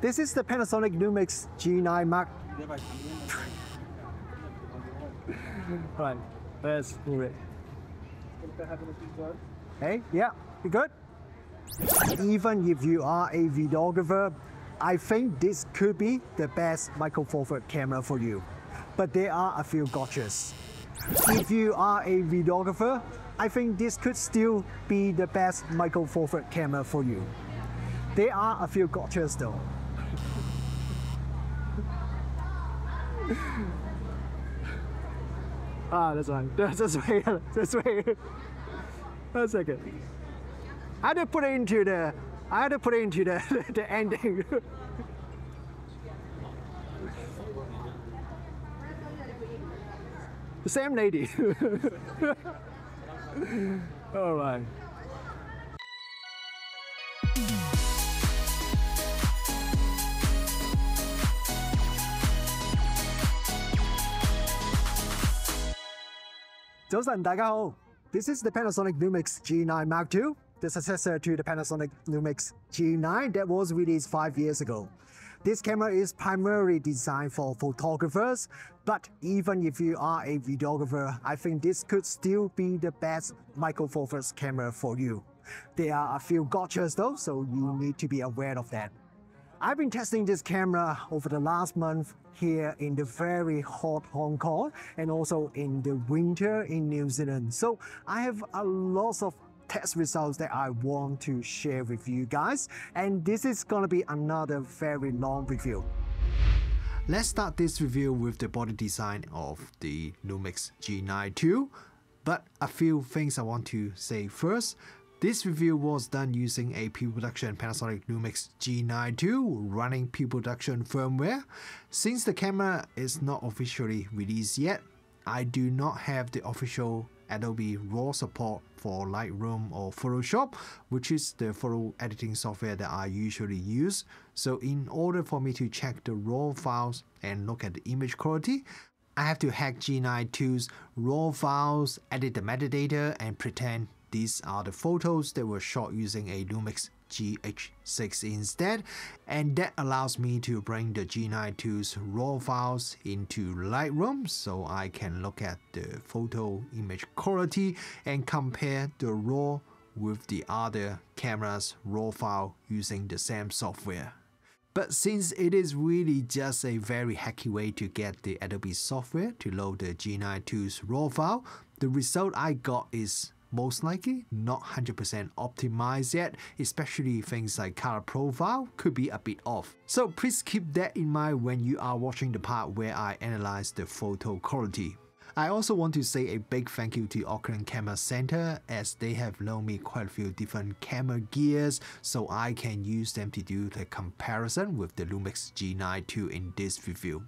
This is the Panasonic Lumix G9 Mark. Right, let's move it. Hey, yeah, you good? Even if you are a videographer, I think this could be the best micro four thirds camera for you. But there are a few gotchas. If you are a videographer, I think this could still be the best micro four thirds camera for you. There are a few gotchas though. That's fine. Just wait. Just wait. 1 second. I had to put it into the the ending. The same lady. All right. This is the Panasonic Lumix G9 Mark II, the successor to the Panasonic Lumix G9 that was released 5 years ago. This camera is primarily designed for photographers, but even if you are a videographer, I think this could still be the best micro four thirds camera for you. There are a few gotchas though, so you need to be aware of that. I've been testing this camera over the last month here in the very hot Hong Kong and also in the winter in New Zealand. So I have a lot of test results that I want to share with you guys, and this is gonna be another very long review. Let's start this review with the body design of the Lumix G9 II, but a few things I want to say first. This review was done using a pre-production Panasonic Lumix G9 II running pre-production firmware. Since the camera is not officially released yet, I do not have the official Adobe RAW support for Lightroom or Photoshop, which is the photo editing software that I usually use. So in order for me to check the RAW files and look at the image quality, I have to hack G9 II's RAW files, edit the metadata, and pretend these are the photos that were shot using a Lumix GH6 instead, and that allows me to bring the G9 II's RAW files into Lightroom so I can look at the photo image quality and compare the RAW with the other camera's RAW file using the same software. But since it is really just a very hacky way to get the Adobe software to load the G9 II's RAW file, the result I got is most likely not 100% optimized yet, especially things like color profile could be a bit off. So please keep that in mind when you are watching the part where I analyze the photo quality. I also want to say a big thank you to Auckland Camera Center, as they have loaned me quite a few different camera gears so I can use them to do the comparison with the Lumix G9 II in this review.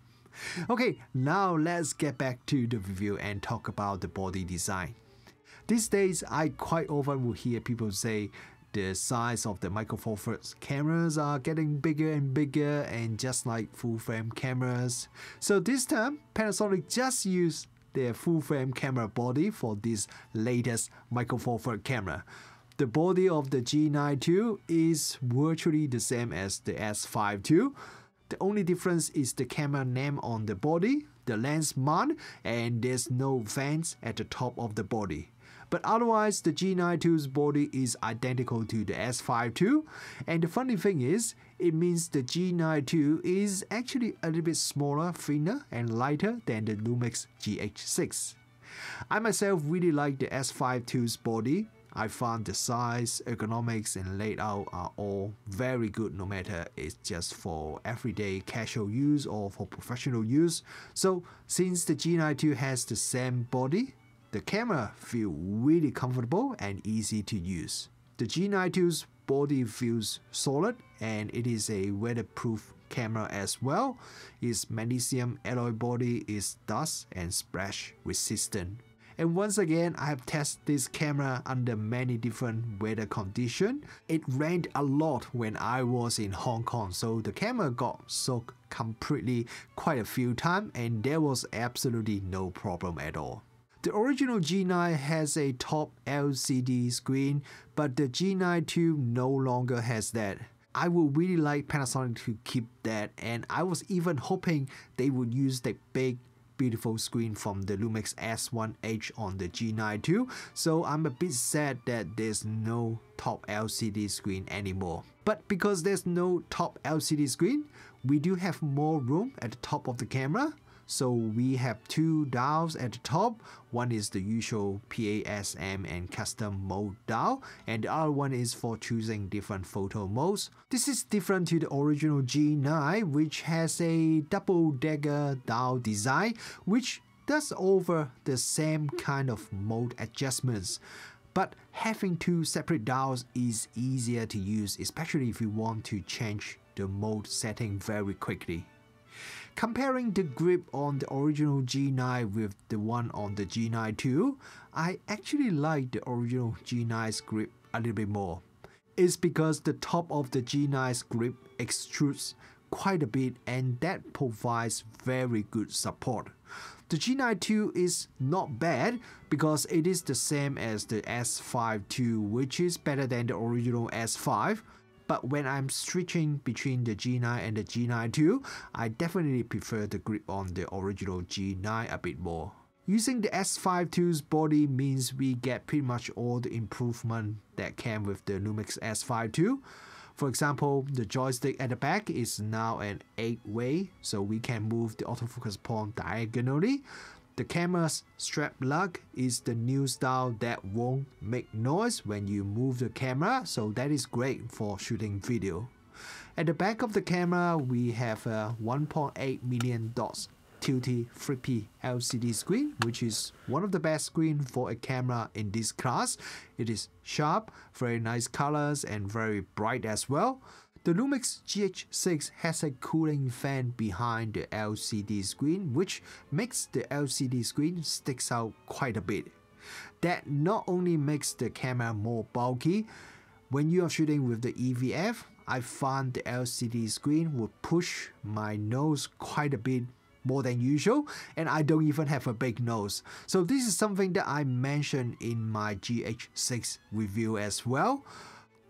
Okay, now let's get back to the review and talk about the body design. These days, I quite often will hear people say the size of the micro four thirds cameras are getting bigger and bigger, and just like full frame cameras. So this time, Panasonic just used their full frame camera body for this latest micro four thirds camera. The body of the G9 II is virtually the same as the S5II. The only difference is the camera name on the body, the lens mount, and there's no vents at the top of the body. But otherwise, the G9 II's body is identical to the S5II, and the funny thing is, it means the G9 II is actually a little bit smaller, thinner, and lighter than the Lumix GH6. I myself really like the S5II's body. I found the size, ergonomics, and layout are all very good, no matter it's just for everyday casual use or for professional use. So since the G9 II has the same body, the camera feels really comfortable and easy to use. The G9 II's body feels solid, and it is a weatherproof camera as well. Its magnesium alloy body is dust and splash resistant. And once again, I have tested this camera under many different weather conditions. It rained a lot when I was in Hong Kong, so the camera got soaked completely quite a few times, and there was absolutely no problem at all. The original G9 has a top LCD screen, but the G9 II no longer has that. I would really like Panasonic to keep that, and I was even hoping they would use the big beautiful screen from the Lumix S5II on the G9ii II, so I'm a bit sad that there's no top LCD screen anymore. But because there's no top LCD screen, we do have more room at the top of the camera. So we have two dials at the top. One is the usual PASM and custom mode dial, and the other one is for choosing different photo modes. This is different to the original G9, which has a double-decker dial design, which does offer the same kind of mode adjustments. But having two separate dials is easier to use, especially if you want to change the mode setting very quickly. Comparing the grip on the original G9 with the one on the G9ii II, I actually like the original G9's grip a little bit more. It's because the top of the G9's grip extrudes quite a bit, and that provides very good support. The G9ii II is not bad because it is the same as the S5II, which is better than the original S5. But when I'm switching between the G9 and the G9ii II, I definitely prefer the grip on the original G9 a bit more. Using the S5II's body means we get pretty much all the improvement that came with the Lumix S5II. For example, the joystick at the back is now an 8-way, so we can move the autofocus point diagonally. The camera's strap lug is the new style that won't make noise when you move the camera, so that is great for shooting video. At the back of the camera, we have a 1.8 million dots tilty flippy LCD screen, which is one of the best screens for a camera in this class. It is sharp, very nice colors, and very bright as well. The Lumix GH6 has a cooling fan behind the LCD screen, which makes the LCD screen sticks out quite a bit. That not only makes the camera more bulky, when you are shooting with the EVF, I found the LCD screen would push my nose quite a bit more than usual, and I don't even have a big nose. So this is something that I mentioned in my GH6 review as well.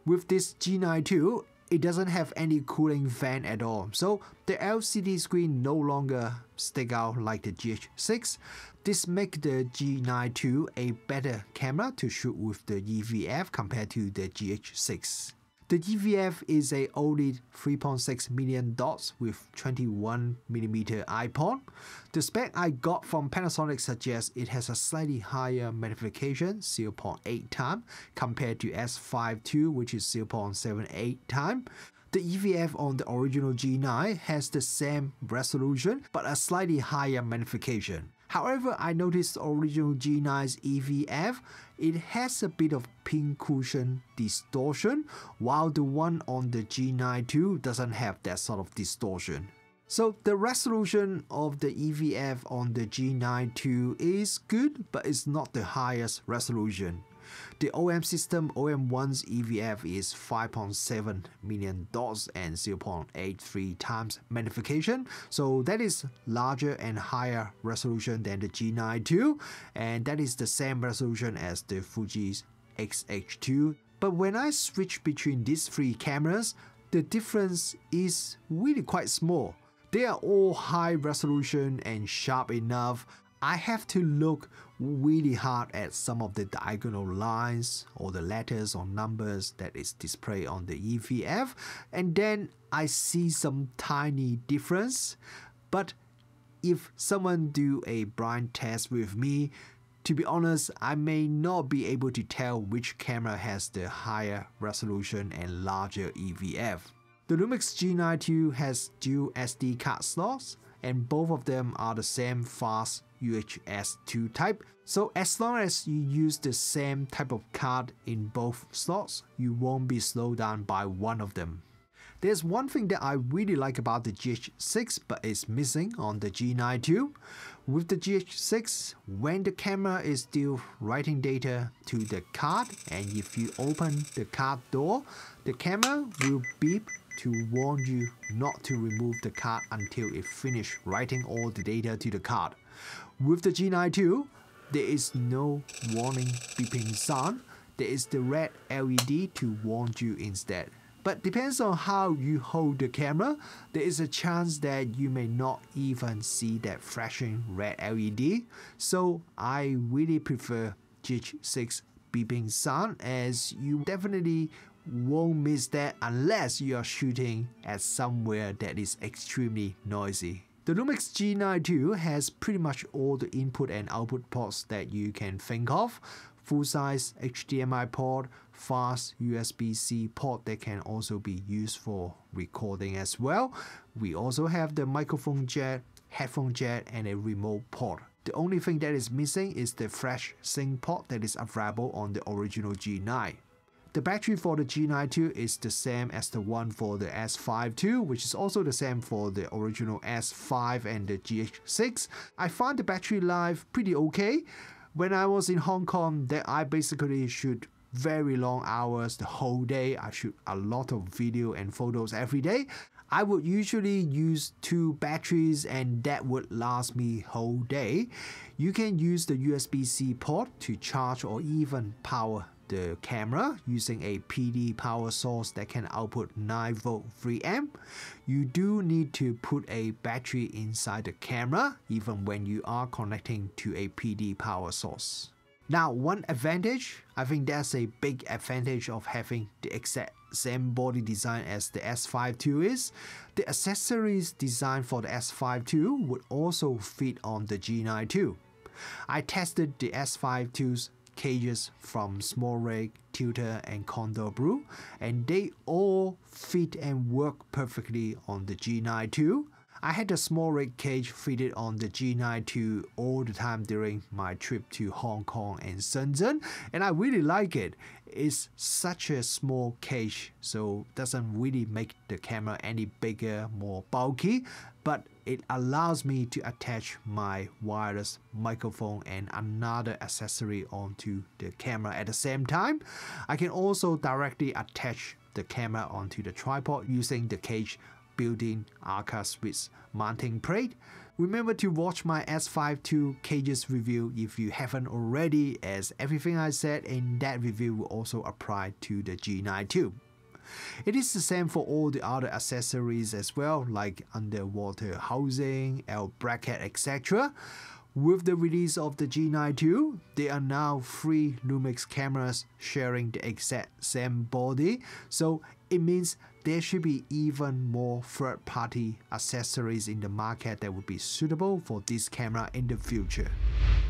With this G9ii II, it doesn't have any cooling fan at all, so the LCD screen no longer stick out like the GH6. This makes the G9ii II a better camera to shoot with the EVF compared to the GH6. The EVF is a OLED 3.6 million dots with 21mm eye-point. The spec I got from Panasonic suggests it has a slightly higher magnification, 0.8 times, compared to S5II, which is 0.78 times. The EVF on the original G9 has the same resolution but a slightly higher magnification. However, I noticed the original G9's EVF, it has a bit of pincushion distortion, while the one on the G9ii II doesn't have that sort of distortion. So the resolution of the EVF on the G9ii II is good, but it's not the highest resolution. The OM system OM1's EVF is 5.7 million dots and 0.83 times magnification, so that is larger and higher resolution than the G9ii II, and that is the same resolution as the Fuji's X-H2. But when I switch between these three cameras, the difference is really quite small. They are all high resolution and sharp enough. I have to look really hard at some of the diagonal lines or the letters or numbers that is displayed on the EVF, and then I see some tiny difference. But if someone do a blind test with me, to be honest, I may not be able to tell which camera has the higher resolution and larger EVF. The Lumix G9ii II has dual SD card slots, and both of them are the same fast UHS 2 type. So as long as you use the same type of card in both slots, you won't be slowed down by one of them. There's one thing that I really like about the GH6 but is missing on the G9ii II. With the GH6, when the camera is still writing data to the card, and if you open the card door, the camera will beep to warn you not to remove the card until it finishes writing all the data to the card. With the G9ii II, there is no warning beeping sound. There is the red LED to warn you instead. But depends on how you hold the camera, there is a chance that you may not even see that flashing red LED. So I really prefer G6 beeping sound, as you definitely won't miss that unless you are shooting at somewhere that is extremely noisy. The Lumix G9ii has pretty much all the input and output ports that you can think of. Full-size HDMI port, fast USB-C port that can also be used for recording as well. We also have the microphone jack, headphone jack, and a remote port. The only thing that is missing is the flash sync port that is available on the original G9. The battery for the G9ii is the same as the one for the S5II, which is also the same for the original S5 and the GH6. I find the battery life pretty okay. When I was in Hong Kong, that I basically shoot very long hours the whole day. I shoot a lot of video and photos every day. I would usually use 2 batteries and that would last me whole day. You can use the USB-C port to charge or even power the camera using a PD power source that can output 9V 3A. You do need to put a battery inside the camera even when you are connecting to a PD power source. Now, one advantage, I think that's a big advantage of having the exact same body design as the S5II is, the accessories designed for the S5II would also fit on the G9ii. I tested the S5II's cages from Small Rig, Tilter, and Condor Blue, and they all fit and work perfectly on the G9ii. I had the Small Rig cage fitted on the G9ii all the time during my trip to Hong Kong and Shenzhen, and I really like it. It's such a small cage, so doesn't really make the camera any bigger, more bulky, but it allows me to attach my wireless microphone and another accessory onto the camera at the same time. I can also directly attach the camera onto the tripod using the cage built-in Arca Swiss mounting plate. Remember to watch my S5II cages review if you haven't already, as everything I said in that review will also apply to the G9ii. It is the same for all the other accessories as well, like underwater housing, L bracket, etc. With the release of the G9ii, there are now 3 Lumix cameras sharing the exact same body, so it means there should be even more third-party accessories in the market that would be suitable for this camera in the future.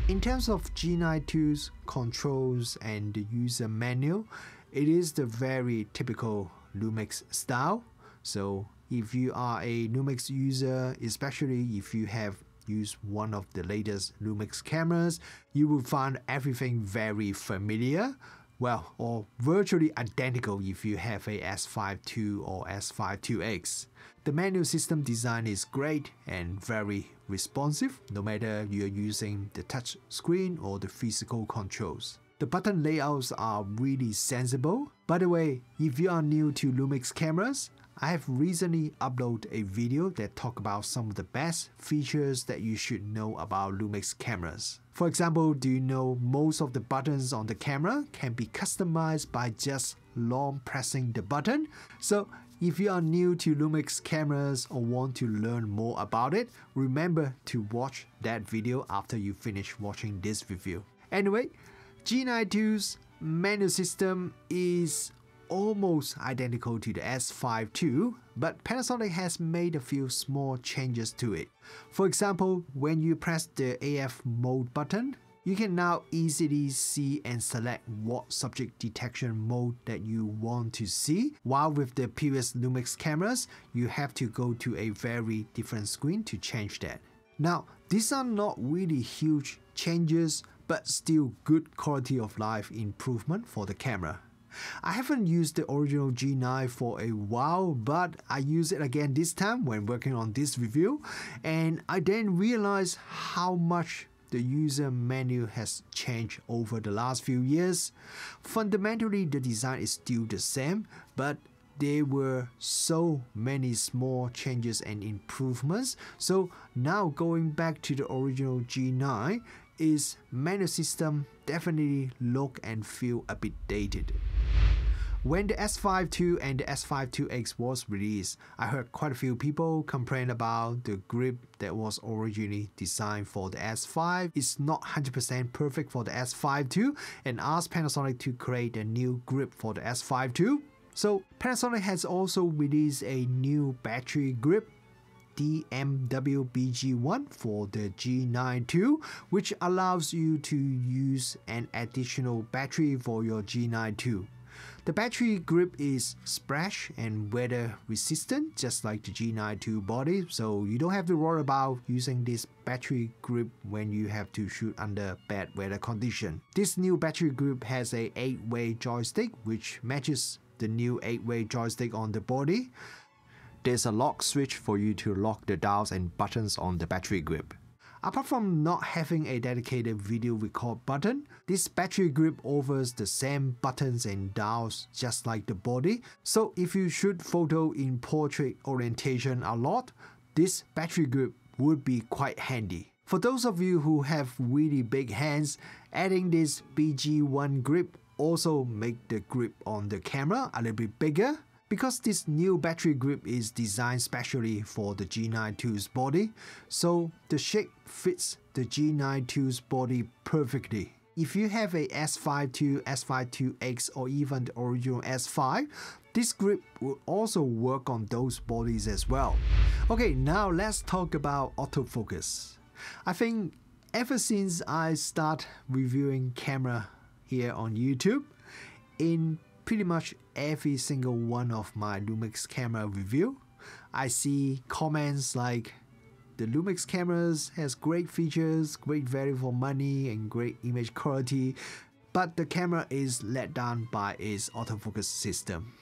In terms of G9ii's controls and the user manual, it is the very typical Lumix style. So if you are a Lumix user, especially if you have used one of the latest Lumix cameras, you will find everything very familiar. Well, or virtually identical if you have a S5II or S5IIX. The manual system design is great and very responsive, no matter you're using the touch screen or the physical controls. The button layouts are really sensible. By the way, if you are new to Lumix cameras, I have recently uploaded a video that talks about some of the best features that you should know about Lumix cameras. For example, do you know most of the buttons on the camera can be customized by just long pressing the button? So if you are new to Lumix cameras or want to learn more about it, remember to watch that video after you finish watching this review. Anyway, G9ii's manual system is almost identical to the S5II, but Panasonic has made a few small changes to it. For example, when you press the AF mode button, you can now easily see and select what subject detection mode that you want to see, while with the previous Lumix cameras, you have to go to a very different screen to change that. Now, these are not really huge changes, but still good quality of life improvement for the camera. I haven't used the original G9 for a while, but I used it again this time when working on this review, and I then realized how much the user menu has changed over the last few years. Fundamentally, the design is still the same, but there were so many small changes and improvements. So now going back to the original G9, its manual system definitely look and feel a bit dated. When the S5II and the S5IIX was released, I heard quite a few people complain about the grip that was originally designed for the S5. It's not 100% perfect for the S5II and asked Panasonic to create a new grip for the S5II. So Panasonic has also released a new battery grip, DMW-BG1 for the G9ii, which allows you to use an additional battery for your G9ii. The battery grip is splash and weather resistant, just like the G9ii body, so you don't have to worry about using this battery grip when you have to shoot under bad weather condition. This new battery grip has a 8-way joystick, which matches the new 8-way joystick on the body. There's a lock switch for you to lock the dials and buttons on the battery grip. Apart from not having a dedicated video record button, this battery grip offers the same buttons and dials just like the body. So if you shoot photo in portrait orientation a lot, this battery grip would be quite handy. For those of you who have really big hands, adding this BG1 grip also make the grip on the camera a little bit bigger. Because this new battery grip is designed specially for the G9ii's body, so the shape fits the G9ii's body perfectly. If you have a S5II, S5IIX or even the original S5, this grip will also work on those bodies as well. Okay, now let's talk about autofocus. I think ever since I start reviewing camera here on YouTube, in pretty much every single one of my Lumix camera review, I see comments like the Lumix cameras has great features, great value for money and great image quality, but the camera is let down by its autofocus system.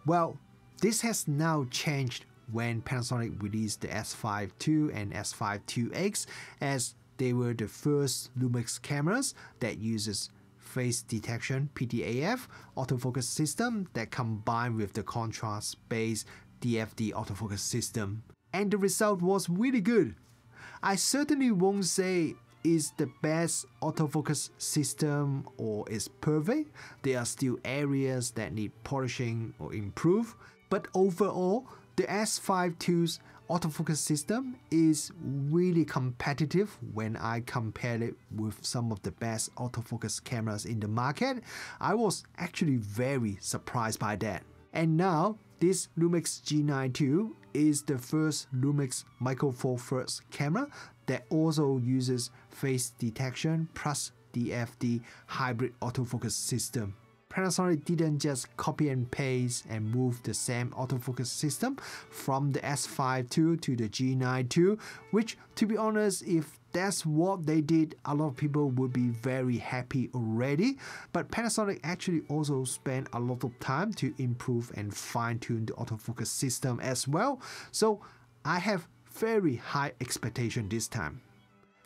Well, this has now changed when Panasonic released the S5II and S5IIX, as they were the first Lumix cameras that uses face detection PTAF autofocus system that combined with the contrast-based DFD autofocus system. And the result was really good. I certainly won't say it's the best autofocus system or it's perfect. There are still areas that need polishing or improve. But overall, the S5II's autofocus system is really competitive when I compare it with some of the best autofocus cameras in the market. I was actually very surprised by that. And now, this Lumix G9ii is the first Lumix Micro Four Thirds camera that also uses face detection plus DFD hybrid autofocus system. Panasonic didn't just copy and paste and move the same autofocus system from the S5II to the G9ii, which, to be honest, if that's what they did, a lot of people would be very happy already. But Panasonic actually also spent a lot of time to improve and fine-tune the autofocus system as well. So I have very high expectation this time.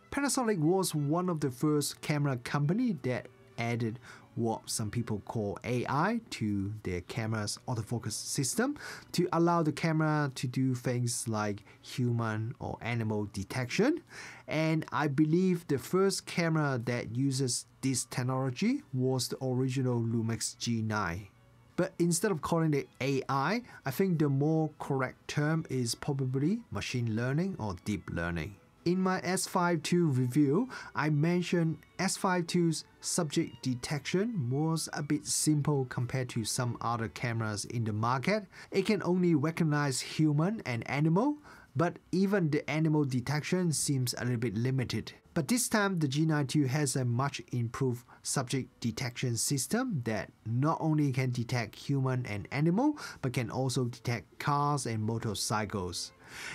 Panasonic was one of the first camera company that added what some people call AI to their camera's autofocus system to allow the camera to do things like human or animal detection. And I believe the first camera that uses this technology was the original Lumix G9. But instead of calling it AI, I think the more correct term is probably machine learning or deep learning. In my S5II review, I mentioned S5II's subject detection was a bit simple compared to some other cameras in the market. It can only recognize human and animal, but even the animal detection seems a little bit limited. But this time, the G9ii has a much improved subject detection system that not only can detect human and animal, but can also detect cars and motorcycles.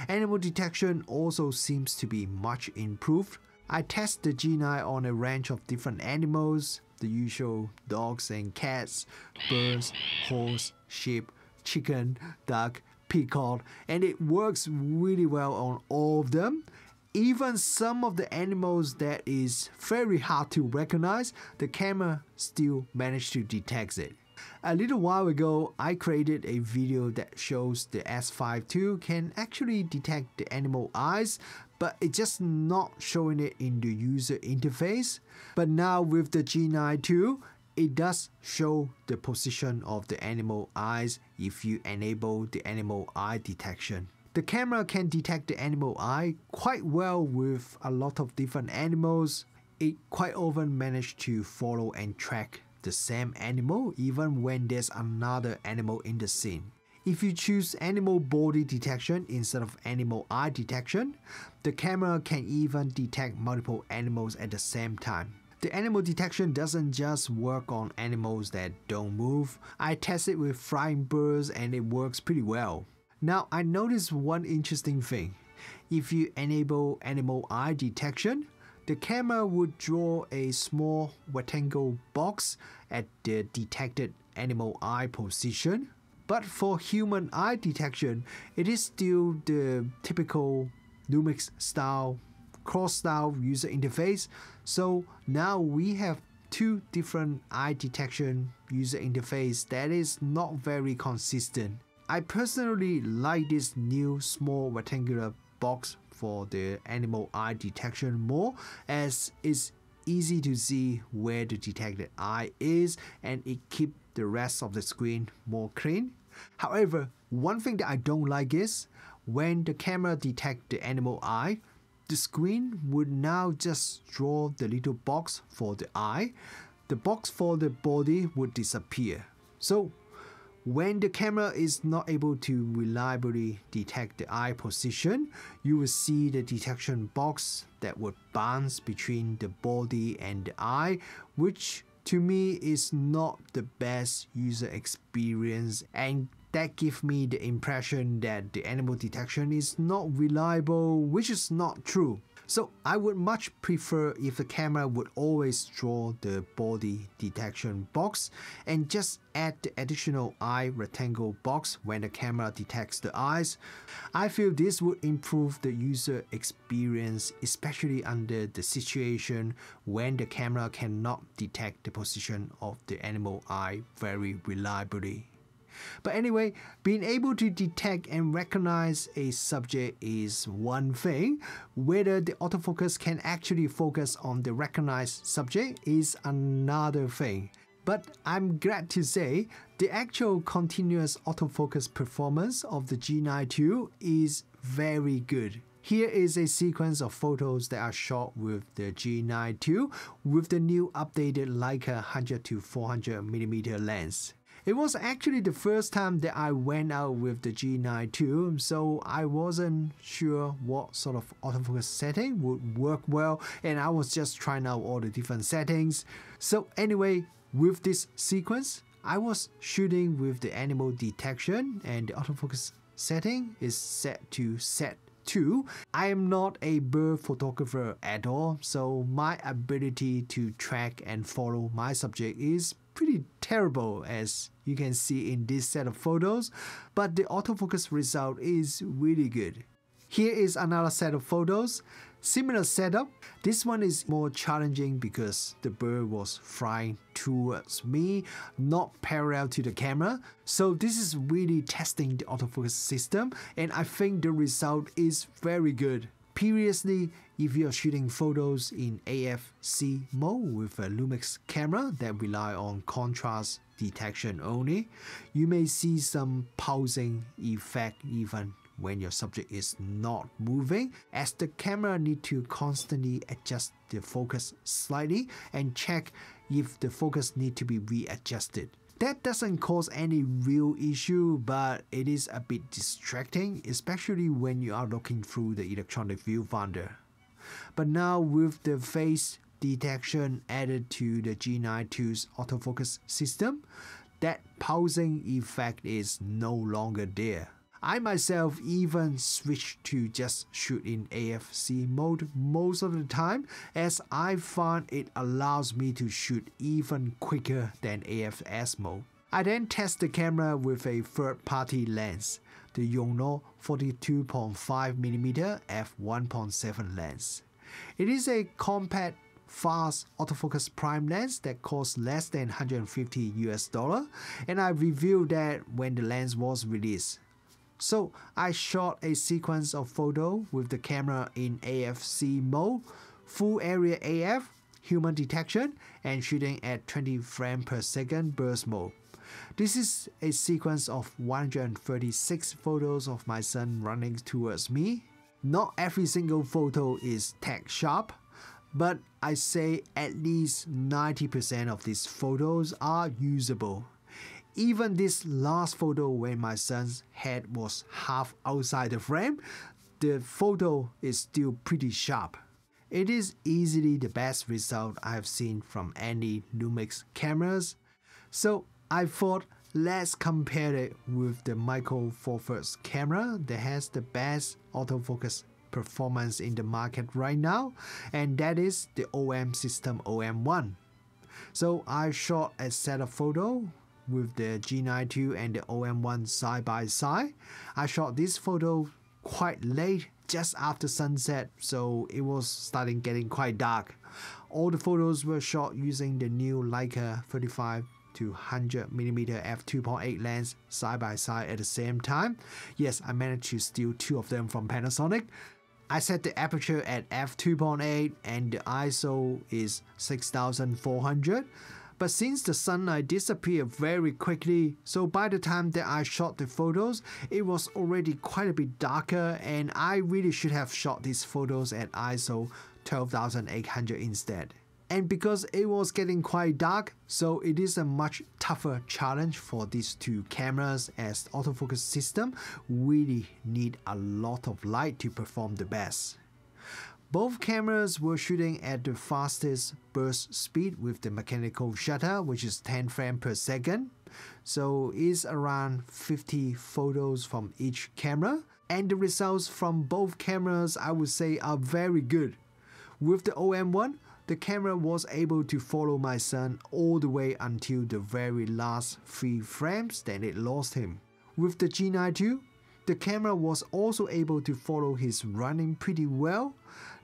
Animal detection also seems to be much improved. I tested the G9 on a range of different animals, the usual dogs and cats, birds, horse, sheep, chicken, duck, peacock, and it works really well on all of them. Even some of the animals that is very hard to recognize, the camera still managed to detect it. A little while ago, I created a video that shows the S5II can actually detect the animal eyes, but it's just not showing it in the user interface. But now with the G9ii, it does show the position of the animal eyes if you enable the animal eye detection. The camera can detect the animal eye quite well with a lot of different animals. It quite often manages to follow and track the same animal even when there's another animal in the scene. If you choose animal body detection instead of animal eye detection, the camera can even detect multiple animals at the same time. The animal detection doesn't just work on animals that don't move. I tested with flying birds and it works pretty well. Now I noticed one interesting thing. If you enable animal eye detection, the camera would draw a small rectangle box at the detected animal eye position. But for human eye detection, it is still the typical Lumix style, cross-style user interface. So now we have two different eye detection user interface that is not very consistent. I personally like this new small rectangular box for the animal eye detection more, as it's easy to see where the detected eye is and it keeps the rest of the screen more clean. However, one thing that I don't like is when the camera detects the animal eye, the screen would now just draw the little box for the eye. The box for the body would disappear. So when the camera is not able to reliably detect the eye position, you will see the detection box that would bounce between the body and the eye, which to me is not the best user experience, and that gives me the impression that the animal detection is not reliable, which is not true. So I would much prefer if the camera would always draw the body detection box and just add the additional eye rectangle box when the camera detects the eyes. I feel this would improve the user experience, especially under the situation when the camera cannot detect the position of the animal eye very reliably. But anyway, being able to detect and recognize a subject is one thing. Whether the autofocus can actually focus on the recognized subject is another thing. But I'm glad to say the actual continuous autofocus performance of the G9ii II is very good. Here is a sequence of photos that are shot with the G9ii II with the new updated Leica 100-400mm lens. It was actually the first time that I went out with the G9ii II, so I wasn't sure what sort of autofocus setting would work well, and I was just trying out all the different settings. So anyway, with this sequence, I was shooting with the animal detection and the autofocus setting is set to set 2. I am not a bird photographer at all, so my ability to track and follow my subject is pretty terrible, as you can see in this set of photos, but the autofocus result is really good. Here is another set of photos. Similar setup. This one is more challenging because the bird was flying towards me, not parallel to the camera. So this is really testing the autofocus system, and I think the result is very good. Previously, if you're shooting photos in APS-C mode with a Lumix camera that rely on contrast detection only, you may see some pausing effect even when your subject is not moving, as the camera need to constantly adjust the focus slightly and check if the focus need to be readjusted. That doesn't cause any real issue, but it is a bit distracting, especially when you are looking through the electronic viewfinder. But now with the face detection added to the G9ii II's autofocus system, that pausing effect is no longer there. I myself even switched to just shoot in APS-C mode most of the time, as I find it allows me to shoot even quicker than AFS mode. I then test the camera with a third-party lens, the Yongnuo 42.5mm f1.7 lens. It is a compact, fast autofocus prime lens that costs less than $150, and I reviewed that when the lens was released. So I shot a sequence of photos with the camera in APS-C mode, full area AF, human detection and shooting at 20 frames per second burst mode. This is a sequence of 136 photos of my son running towards me. Not every single photo is tech sharp, but I say at least 90% of these photos are usable. Even this last photo when my son's head was half outside the frame, the photo is still pretty sharp. It is easily the best result I have seen from any Lumix cameras. So I thought let's compare it with the Micro Four Thirds camera that has the best autofocus performance in the market right now, and that is the OM system OM1. So I shot a set of photos with the G9ii and the OM1 side by side. I shot this photo quite late, just after sunset, so it was starting getting quite dark. All the photos were shot using the new Leica 35 to 100mm f2.8 lens side by side at the same time. Yes, I managed to steal two of them from Panasonic. I set the aperture at f2.8 and the ISO is 6400. But since the sunlight disappeared very quickly, so by the time that I shot the photos, it was already quite a bit darker, and I really should have shot these photos at ISO 12800 instead. And because it was getting quite dark, so it is a much tougher challenge for these two cameras, as autofocus system really need a lot of light to perform the best. Both cameras were shooting at the fastest burst speed with the mechanical shutter, which is 10 frames per second. So it's around 50 photos from each camera. And the results from both cameras, I would say, are very good. With the OM1, the camera was able to follow my son all the way until the very last 3 frames, then it lost him. With the G9ii, the camera was also able to follow his running pretty well.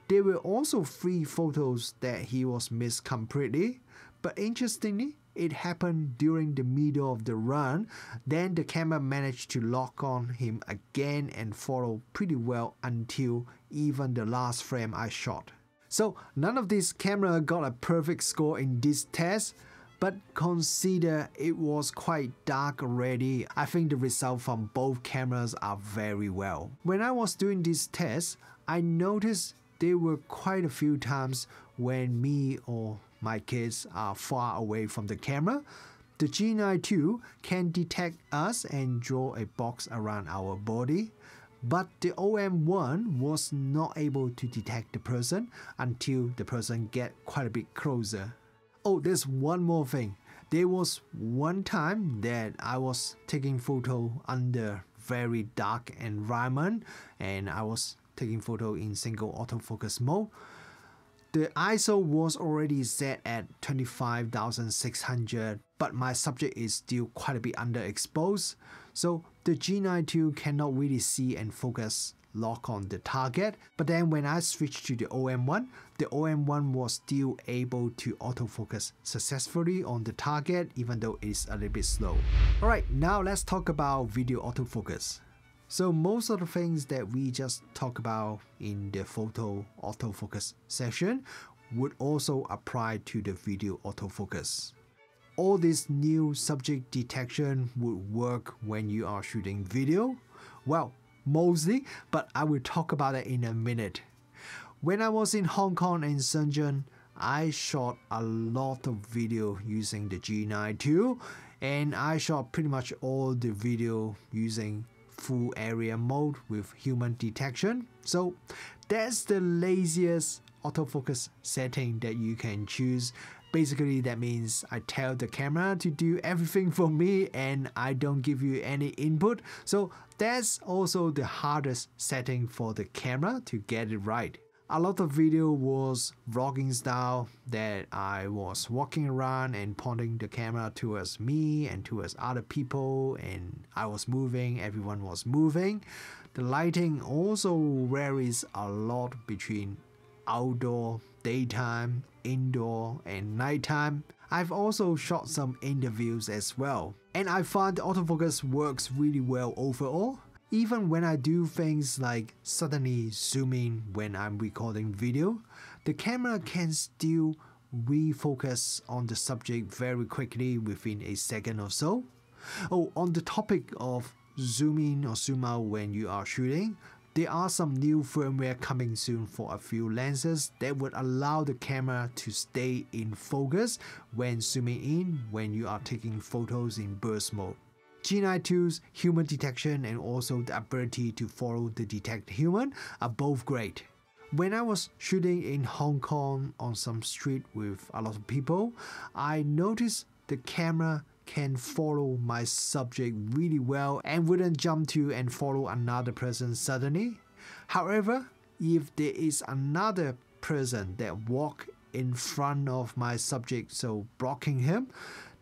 There were also 3 photos that he was missed completely, but interestingly, it happened during the middle of the run. Then the camera managed to lock on him again and follow pretty well until even the last frame I shot. So none of these cameras got a perfect score in this test, but consider it was quite dark already. I think the results from both cameras are very well. When I was doing this test, I noticed there were quite a few times when me or my kids are far away from the camera. The G9ii can detect us and draw a box around our body, but the OM1 was not able to detect the person until the person get quite a bit closer. Oh, there's one more thing. There was one time that I was taking photo under very dark environment and I was taking photo in single autofocus mode. The ISO was already set at 25,600, but my subject is still quite a bit underexposed, so the G9ii cannot really see and focus lock on the target. But then when I switched to the OM1 was still able to autofocus successfully on the target, even though it's a little bit slow. Alright, now let's talk about video autofocus. So most of the things that we just talked about in the photo autofocus session would also apply to the video autofocus. All this new subject detection would work when you are shooting video. Well, mostly, but I will talk about it in a minute. When I was in Hong Kong and Shenzhen, I shot a lot of video using the G9ii, and I shot pretty much all the video using full area mode with human detection. So that's the laziest autofocus setting that you can choose. Basically, that means I tell the camera to do everything for me and I don't give you any input. So that's also the hardest setting for the camera to get it right. A lot of video was vlogging style, that I was walking around and pointing the camera towards me and towards other people, and I was moving, everyone was moving. The lighting also varies a lot between outdoor, daytime, indoor and nighttime. I've also shot some interviews as well, and I find the autofocus works really well overall. Even when I do things like suddenly zoom in when I'm recording video, the camera can still refocus on the subject very quickly within a second or so. Oh, on the topic of zoom in or zoom out when you are shooting, there are some new firmware coming soon for a few lenses that would allow the camera to stay in focus when zooming in when you are taking photos in burst mode. G9ii's human detection and also the ability to follow the detect human are both great. When I was shooting in Hong Kong on some street with a lot of people, I noticed the camera can follow my subject really well and wouldn't jump to and follow another person suddenly. However, if there is another person that walk in front of my subject, so blocking him,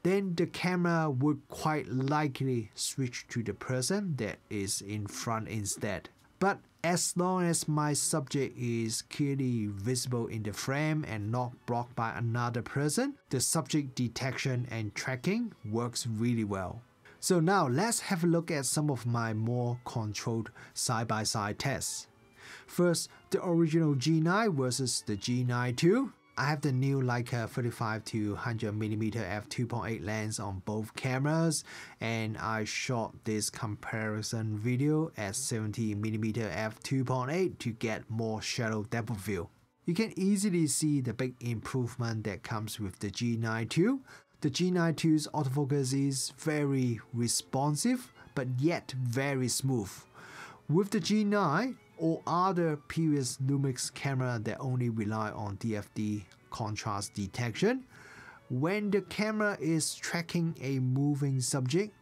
then the camera would quite likely switch to the person that is in front instead. But as long as my subject is clearly visible in the frame and not blocked by another person, the subject detection and tracking works really well. So now let's have a look at some of my more controlled side-by-side tests. First, the original G9 versus the G9 II. I have the new Leica 35-100mm f2.8 lens on both cameras, and I shot this comparison video at 70mm f2.8 to get more shallow depth of field. You can easily see the big improvement that comes with the G9 II. The G9 II's autofocus is very responsive but yet very smooth. With the G9 or other previous Lumix camera that only rely on DFD contrast detection, when the camera is tracking a moving subject,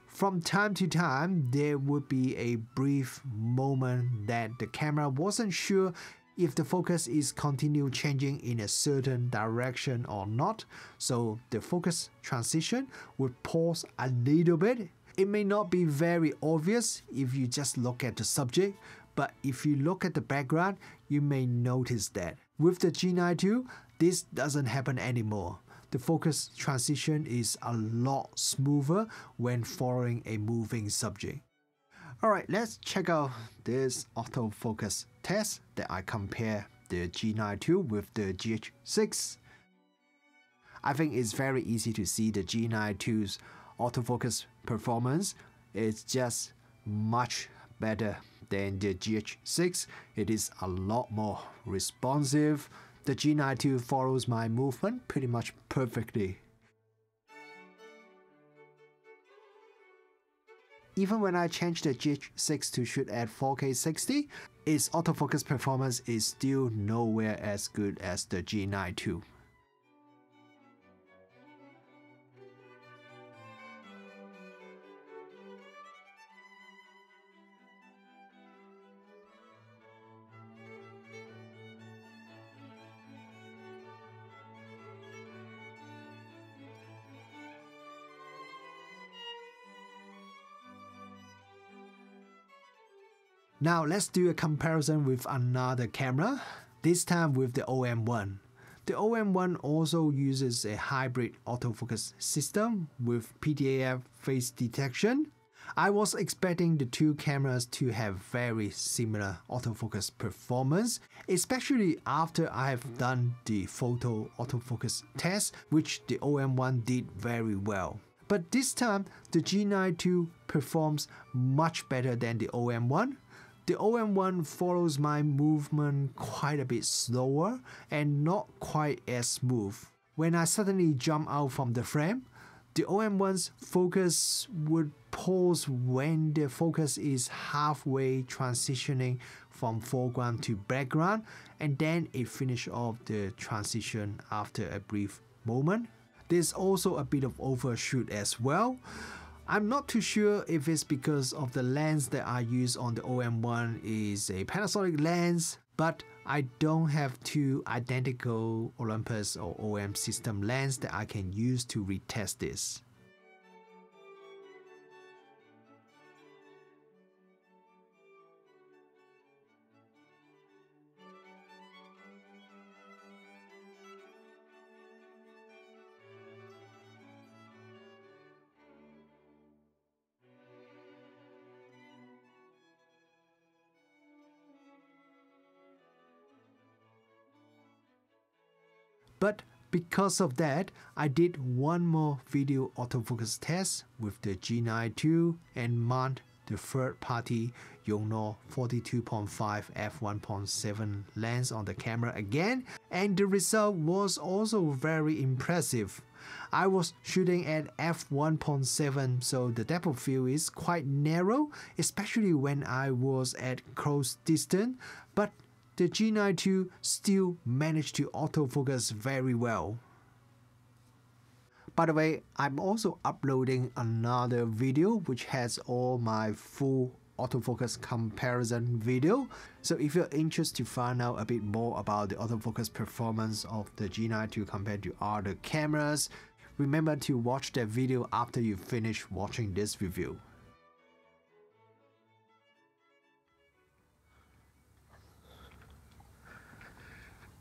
from time to time there would be a brief moment that the camera wasn't sure if the focus is continue changing in a certain direction or not, so the focus transition would pause a little bit. It may not be very obvious if you just look at the subject, but if you look at the background, you may notice that. With the G9 II, this doesn't happen anymore. The focus transition is a lot smoother when following a moving subject. Alright, let's check out this autofocus test that I compare the G9 II with the GH6. I think it's very easy to see the G9 II's autofocus performance is just much better than the GH6. It is a lot more responsive. The G9 II follows my movement pretty much perfectly. Even when I change the GH6 to shoot at 4K 60, its autofocus performance is still nowhere as good as the G9 II. Now let's do a comparison with another camera, this time with the OM1. The OM1 also uses a hybrid autofocus system with PTAF face detection. I was expecting the two cameras to have very similar autofocus performance, especially after I have done the photo autofocus test, which the OM1 did very well. But this time, the G9 II performs much better than the OM1. The OM1 follows my movement quite a bit slower and not quite as smooth. When I suddenly jump out from the frame, the OM1's focus would pause when the focus is halfway transitioning from foreground to background, and then it finishes off the transition after a brief moment. There's also a bit of overshoot as well. I'm not too sure if it's because of the lens that I use on the OM1 is a Panasonic lens, but I don't have two identical Olympus or OM system lens that I can use to retest this. But Because of that, I did one more video autofocus test with the G9ii II and mount the third-party Yongnuo 42.5 f1.7 lens on the camera again, and the result was also very impressive. I was shooting at f1.7, so the depth of field is quite narrow, especially when I was at close distance, but the G9ii II still managed to autofocus very well. By the way, I'm also uploading another video which has all my full autofocus comparison video. So if you're interested to find out a bit more about the autofocus performance of the G9ii II compared to other cameras, remember to watch that video after you finish watching this review.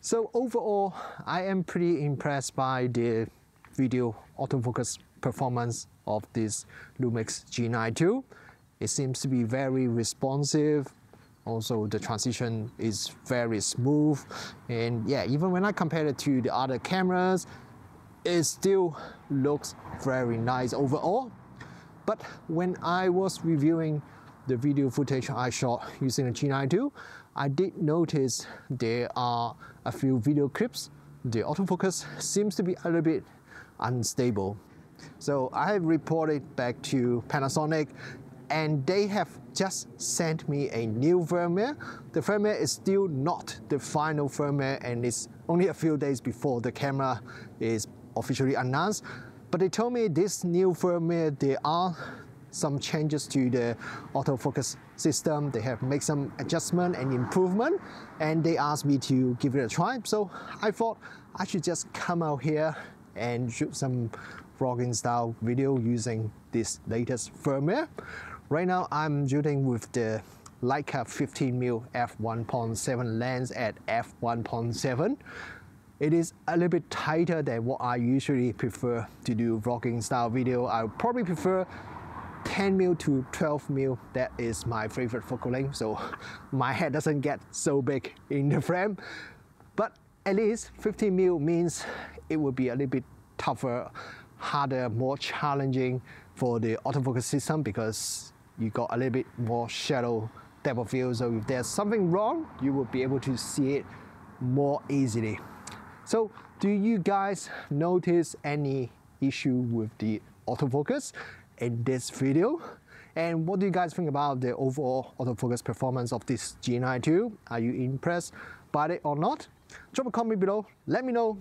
So overall, I am pretty impressed by the video autofocus performance of this Lumix G9ii II. It seems to be very responsive. Also, the transition is very smooth. And yeah, even when I compare it to the other cameras, it still looks very nice overall. But when I was reviewing the video footage I shot using the G9ii II, I did notice there are a few video clips. The autofocus seems to be a little bit unstable. So I reported back to Panasonic, and they have just sent me a new firmware. The firmware is still not the final firmware, and it's only a few days before the camera is officially announced. But they told me this new firmware, there are some changes to the autofocus system. They have made some adjustment and improvement, and they asked me to give it a try. So I thought I should just come out here and shoot some vlogging style video using this latest firmware. Right now I'm shooting with the Leica 15mm f1.7 lens at f1.7. It is a little bit tighter than what I usually prefer to do vlogging style video. I would probably prefer 10mm to 12mm. That is my favorite focal length, so my head doesn't get so big in the frame. But at least 15mm means it will be a little bit tougher, harder, more challenging for the autofocus system, because you got a little bit more shadow depth of field. So if there's something wrong, you will be able to see it more easily. So do you guys notice any issue with the autofocus in this video? And what do you guys think about the overall autofocus performance of this G9ii II? Are you impressed by it or not? Drop a comment below, let me know.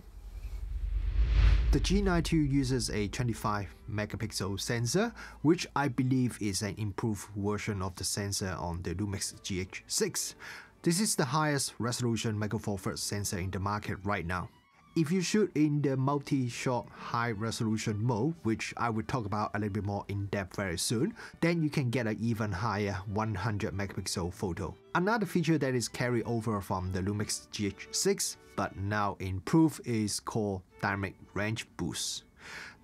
The G9ii II uses a 25 megapixel sensor, which I believe is an improved version of the sensor on the Lumix GH6. This is the highest resolution Micro Four Thirds sensor in the market right now. If you shoot in the multi-shot high resolution mode, which I will talk about a little bit more in depth very soon, then you can get an even higher 100 megapixel photo. Another feature that is carried over from the Lumix GH6 but now improved is called dynamic range boost.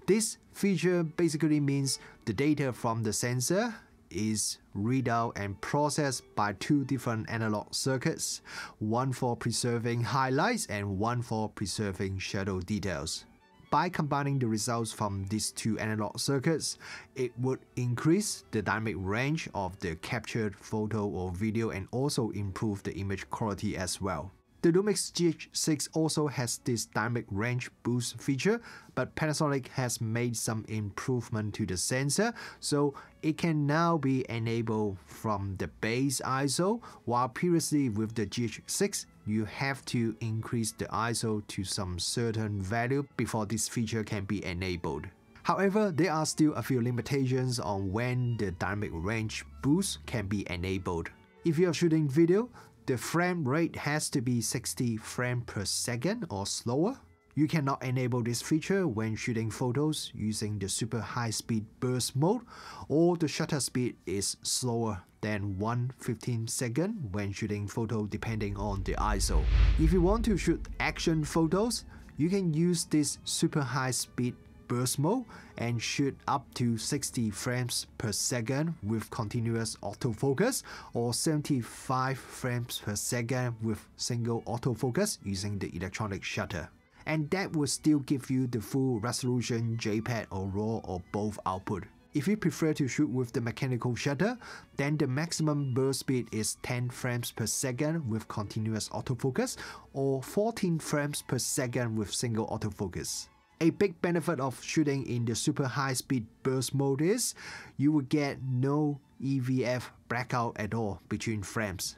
This feature basically means the data from the sensor is read out and processed by two different analog circuits, one for preserving highlights and one for preserving shadow details. By combining the results from these two analog circuits, it would increase the dynamic range of the captured photo or video and also improve the image quality as well. The Lumix GH6 also has this dynamic range boost feature, but Panasonic has made some improvement to the sensor, so it can now be enabled from the base ISO, while previously with the GH6, you have to increase the ISO to some certain value before this feature can be enabled. However, there are still a few limitations on when the dynamic range boost can be enabled. If you are shooting video, the frame rate has to be 60 frames per second or slower. You cannot enable this feature when shooting photos using the super high speed burst mode, or the shutter speed is slower than 1/15 second when shooting photo depending on the ISO. If you want to shoot action photos, you can use this super high speed burst mode and shoot up to 60 frames per second with continuous autofocus, or 75 frames per second with single autofocus using the electronic shutter. and that will still give you the full resolution JPEG or RAW or both output. If you prefer to shoot with the mechanical shutter, then the maximum burst speed is 10 frames per second with continuous autofocus or 14 frames per second with single autofocus. A big benefit of shooting in the super high speed burst mode is you will get no EVF blackout at all between frames.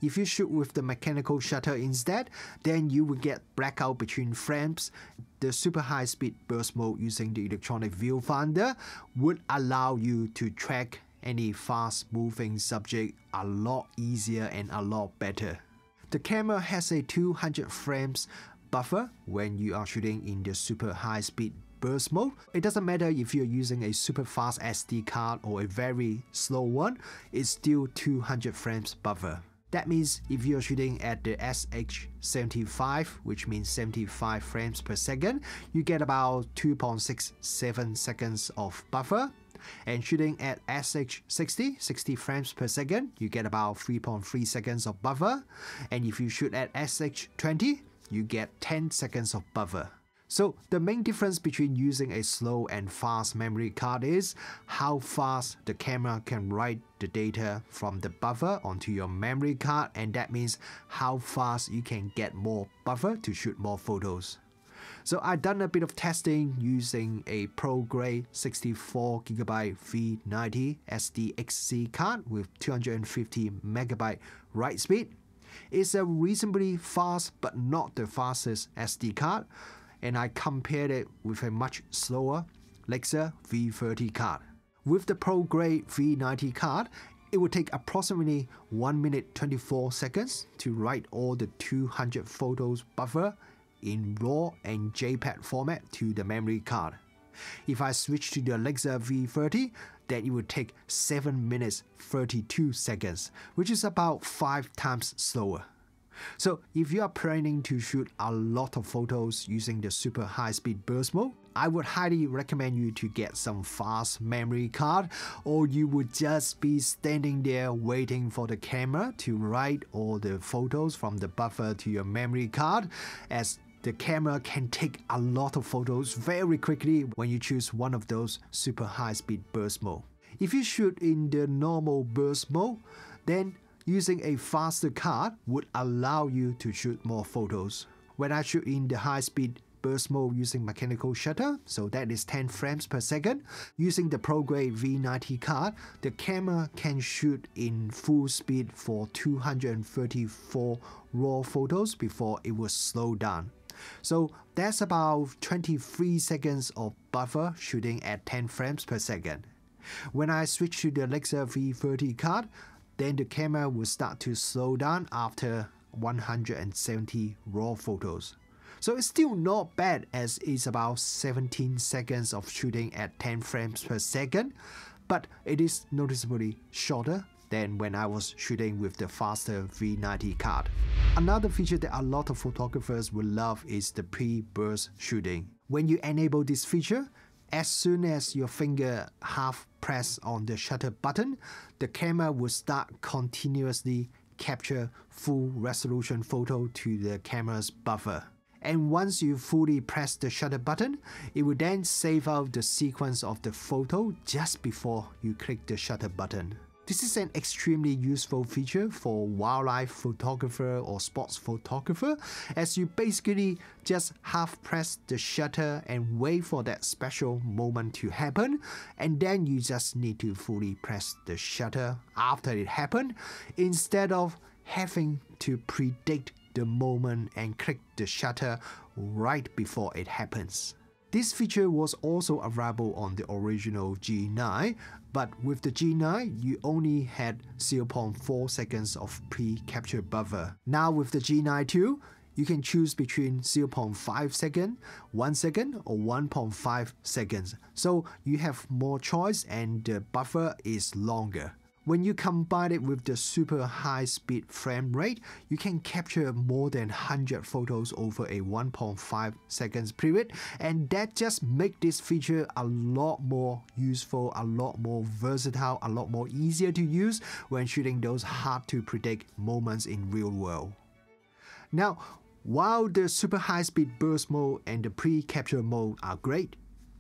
If you shoot with the mechanical shutter instead, then you will get blackout between frames. The super high speed burst mode using the electronic viewfinder would allow you to track any fast moving subject a lot easier and a lot better. The camera has a 200 frames buffer when you are shooting in the super high speed burst mode. It doesn't matter if you're using a super fast SD card or a very slow one, it's still 200 frames buffer. That means if you're shooting at the SH75, which means 75 frames per second, you get about 2.67 seconds of buffer. And shooting at SH60, 60 frames per second, you get about 3.3 seconds of buffer. And if you shoot at SH20, you get 10 seconds of buffer. So the main difference between using a slow and fast memory card is how fast the camera can write the data from the buffer onto your memory card, and that means how fast you can get more buffer to shoot more photos. So I've done a bit of testing using a pro grade 64GB V90 SDXC card with 250MB write speed. It's a reasonably fast but not the fastest SD card, and I compared it with a much slower Lumix V30 card. With the Pro Grade V90 card, it would take approximately 1 minute 24 seconds to write all the 200 photos buffer in RAW and JPEG format to the memory card. If I switch to the Lumix V30, then it would take 7 minutes 32 seconds, which is about 5 times slower. So if you are planning to shoot a lot of photos using the super high speed burst mode, I would highly recommend you to get some fast memory card, or you would just be standing there waiting for the camera to write all the photos from the buffer to your memory card, as the camera can take a lot of photos very quickly when you choose one of those super high speed burst mode. If you shoot in the normal burst mode, then using a faster card would allow you to shoot more photos. When I shoot in the high-speed burst mode using mechanical shutter, so that is 10 frames per second, using the Pro Grade V90 card, the camera can shoot in full speed for 234 RAW photos before it will slow down. So that's about 23 seconds of buffer shooting at 10 frames per second. When I switch to the Lumix V30 card, then the camera will start to slow down after 170 RAW photos. So it's still not bad, as it's about 17 seconds of shooting at 10 frames per second, but it is noticeably shorter than when I was shooting with the faster V90 card. Another feature that a lot of photographers will love is the pre-burst shooting. When you enable this feature, as soon as your finger half press on the shutter button, the camera will start continuously capture full resolution photo to the camera's buffer. And once you fully press the shutter button, it will then save out the sequence of the photo just before you click the shutter button. This is an extremely useful feature for wildlife photographer or sports photographer, as you basically just half press the shutter and wait for that special moment to happen, and then you just need to fully press the shutter after it happened, instead of having to predict the moment and click the shutter right before it happens. This feature was also available on the original G9, but with the G9, you only had 0.4 seconds of pre-capture buffer. Now with the G9ii, you can choose between 0.5 second, 1 second, or 1.5 seconds. So you have more choice and the buffer is longer. When you combine it with the super high speed frame rate, you can capture more than 100 photos over a 1.5 seconds period, and that just makes this feature a lot more useful, a lot more versatile, a lot more easier to use when shooting those hard to predict moments in real world. Now, While the super high-speed burst mode and the pre-capture mode are great,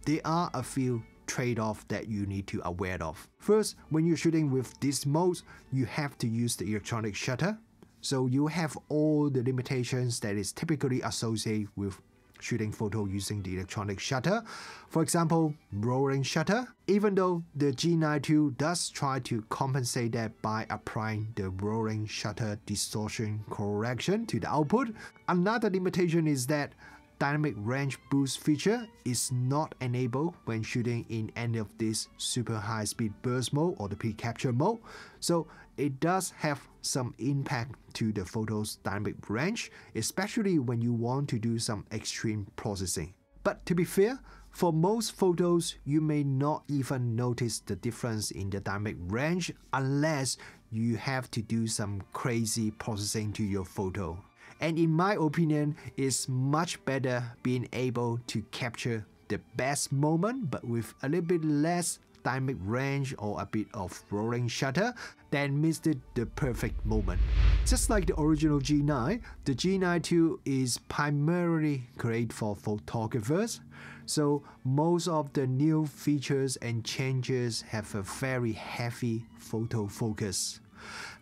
there are a few trade-offs that you need to aware of. First, when you're shooting with these modes, you have to use the electronic shutter. So you have all the limitations that is typically associated with shooting photo using the electronic shutter. For example, rolling shutter. Even though the G9ii II does try to compensate that by applying the rolling shutter distortion correction to the output, another limitation is that dynamic range boost feature is not enabled when shooting in any of this super high speed burst mode or the pre-capture mode, so it does have some impact to the photo's dynamic range, especially when you want to do some extreme processing. But to be fair, for most photos, you may not even notice the difference in the dynamic range unless you have to do some crazy processing to your photo. And in my opinion, it's much better being able to capture the best moment but with a little bit less dynamic range or a bit of rolling shutter than missed the perfect moment. Just like the original G9, the G9ii II is primarily great for photographers, so most of the new features and changes have a very heavy photo focus.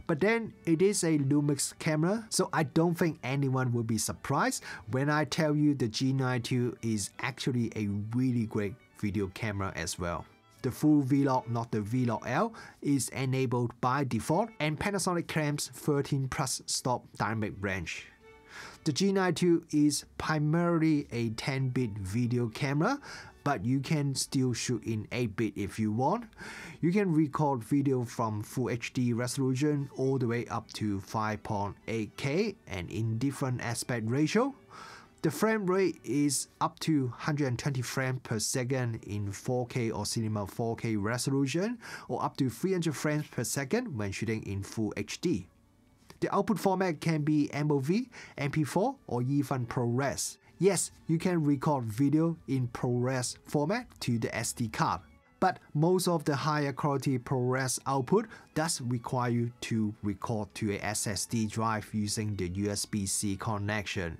But then it is a Lumix camera, so I don't think anyone will be surprised when I tell you the G9ii II is actually a really great video camera as well. The full Vlog, not the Vlog L, is enabled by default, and Panasonic claims 13 plus stop dynamic range. The G9ii II is primarily a 10-bit video camera, but you can still shoot in 8-bit if you want. You can record video from Full HD resolution all the way up to 5.8K and in different aspect ratio. The frame rate is up to 120 frames per second in 4K or Cinema 4K resolution, or up to 300 frames per second when shooting in Full HD. The output format can be MOV, MP4, or even ProRes. Yes, you can record video in ProRes format to the SD card, but most of the higher quality ProRes output does require you to record to a SSD drive using the USB-C connection.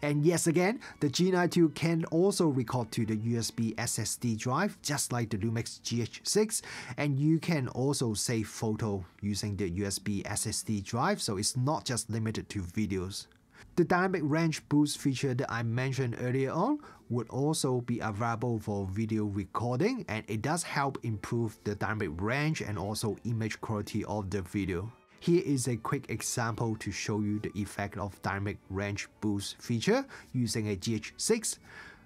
And yes, again, the G9ii II can also record to the USB SSD drive just like the Lumix GH6, and you can also save photo using the USB SSD drive, so it's not just limited to videos. The dynamic range boost feature that I mentioned earlier on would also be available for video recording, and it does help improve the dynamic range and also image quality of the video. Here is a quick example to show you the effect of dynamic range boost feature using a GH6.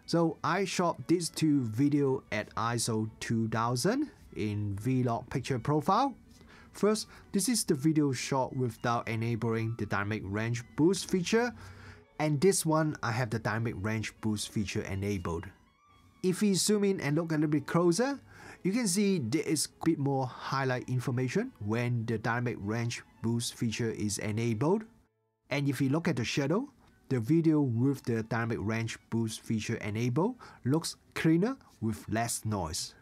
So I shot these two videos at ISO 2000 in Vlog picture profile. First, this is the video shot without enabling the dynamic range boost feature, and this one I have the dynamic range boost feature enabled. If we zoom in and look a little bit closer, you can see there is a bit more highlight information when the dynamic range boost feature is enabled. And if you look at the shadow, the video with the dynamic range boost feature enabled looks cleaner with less noise.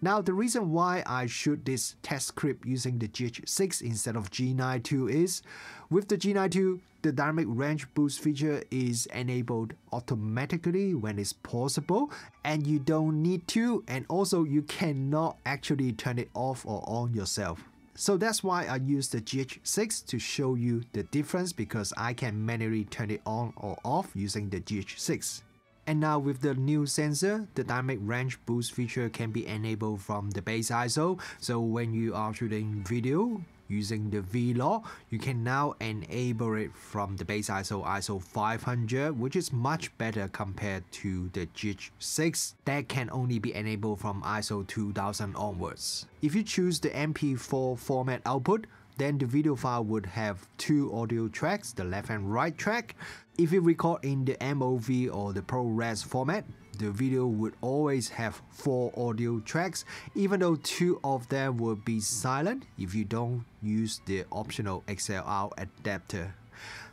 Now, the reason why I shoot this test script using the GH6 instead of G9ii II is, with the G9ii II, the dynamic range boost feature is enabled automatically when it's possible, and you don't need to, and also you cannot actually turn it off or on yourself. So that's why I use the GH6 to show you the difference, because I can manually turn it on or off using the GH6. And now with the new sensor, the dynamic range boost feature can be enabled from the base ISO. So when you are shooting video using the Vlog, you can now enable it from the base ISO 500, which is much better compared to the GH6 that can only be enabled from ISO 2000 onwards. If you choose the MP4 format output, then the video file would have two audio tracks, the left and right track. If you record in the MOV or the ProRes format, the video would always have 4 audio tracks, even though 2 of them will be silent if you don't use the optional XLR adapter.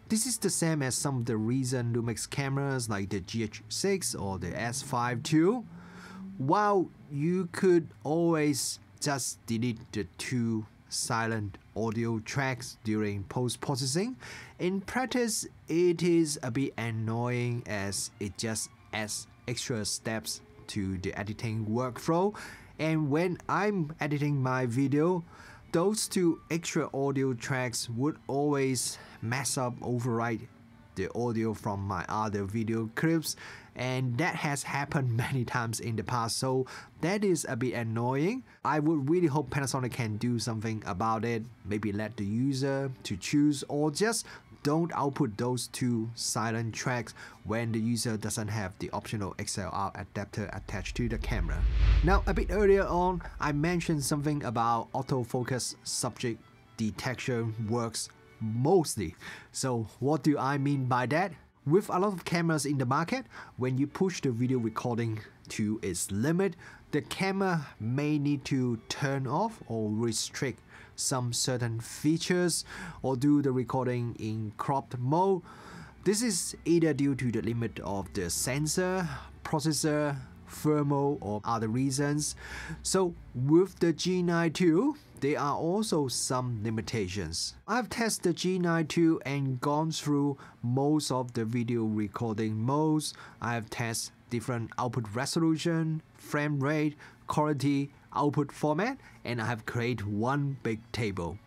This is the same as some of the recent Lumix cameras like the GH6 or the S5II. While you could always just delete the 2 silent audio tracks during post-processing. In practice, it is a bit annoying as it just adds extra steps to the editing workflow, and when I'm editing my video, those two extra audio tracks would always mess up, override the audio from my other video clips, and that has happened many times in the past, so that is a bit annoying. I would really hope Panasonic can do something about it, maybe let the user to choose, or just don't output those two silent tracks when the user doesn't have the optional XLR adapter attached to the camera. Now, a bit earlier on, I mentioned something about autofocus subject detection works mostly. So what do I mean by that? With a lot of cameras in the market, when you push the video recording to its limit, the camera may need to turn off or restrict some certain features or do the recording in cropped mode. This is either due to the limit of the sensor, processor, thermal, or other reasons. So with the G9ii, there are also some limitations. I've tested the G9ii and gone through most of the video recording modes. I've tested different output resolution, frame rate, quality, output format, and I have created one big table.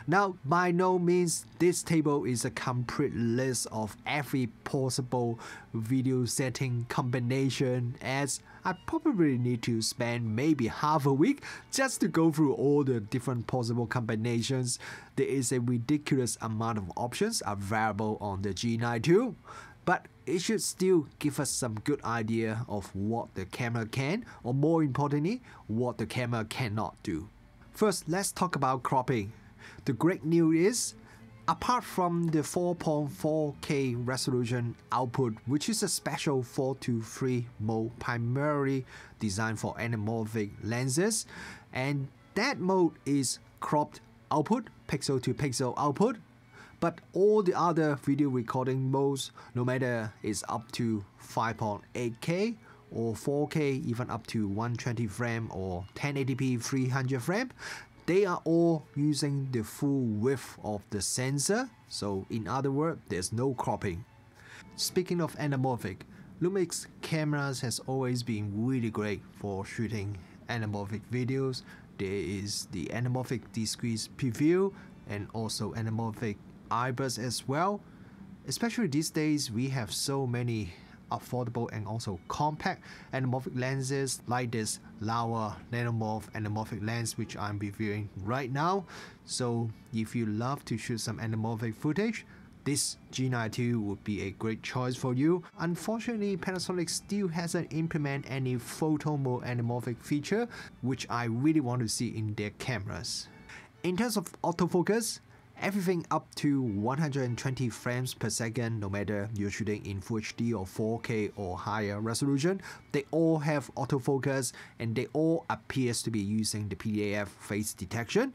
Now, by no means this table is a complete list of every possible video setting combination, as I probably need to spend maybe half a week just to go through all the different possible combinations. There is a ridiculous amount of options available on the G9ii, but it should still give us some good idea of what the camera can, or more importantly, what the camera cannot do. First, let's talk about cropping. The great news is, apart from the 4.4K resolution output, which is a special 4:3 mode primarily designed for anamorphic lenses, and that mode is cropped output, pixel to pixel output, but all the other video recording modes, no matter it's up to 5.8K or 4K, even up to 120 frame or 1080p 300 frame, they are all using the full width of the sensor. So in other words, there's no cropping. Speaking of anamorphic, Lumix cameras has always been really great for shooting anamorphic videos. There is the anamorphic discrete preview and also anamorphic IBUS as well. Especially these days, we have so many affordable and also compact anamorphic lenses like this Laowa Nanomorph anamorphic lens, which I'm reviewing right now. So if you love to shoot some anamorphic footage, this G9ii would be a great choice for you. Unfortunately, Panasonic still hasn't implemented any photo mode anamorphic feature, which I really want to see in their cameras. In terms of autofocus, everything up to 120 frames per second, no matter you're shooting in Full HD or 4K or higher resolution, they all have autofocus and they all appears to be using the PDAF face detection.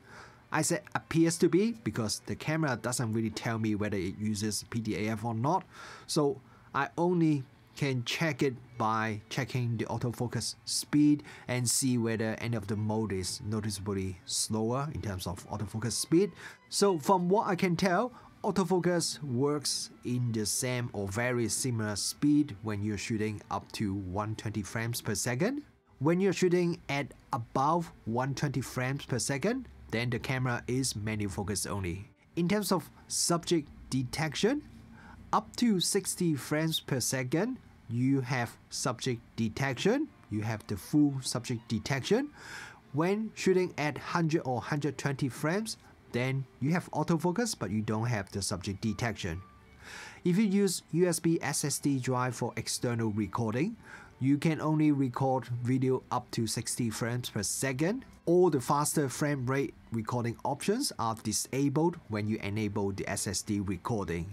I said appears to be because the camera doesn't really tell me whether it uses PDAF or not, so I only can check it by checking the autofocus speed and see whether any of the mode is noticeably slower in terms of autofocus speed. So from what I can tell, autofocus works in the same or very similar speed when you're shooting up to 120 frames per second. When you're shooting at above 120 frames per second, then the camera is manual focus only. In terms of subject detection, up to 60 frames per second, you have subject detection, you have the full subject detection. When shooting at 100 or 120 frames, then you have autofocus but you don't have the subject detection. If you use USB SSD drive for external recording, you can only record video up to 60 frames per second. All the faster frame rate recording options are disabled when you enable the SSD recording.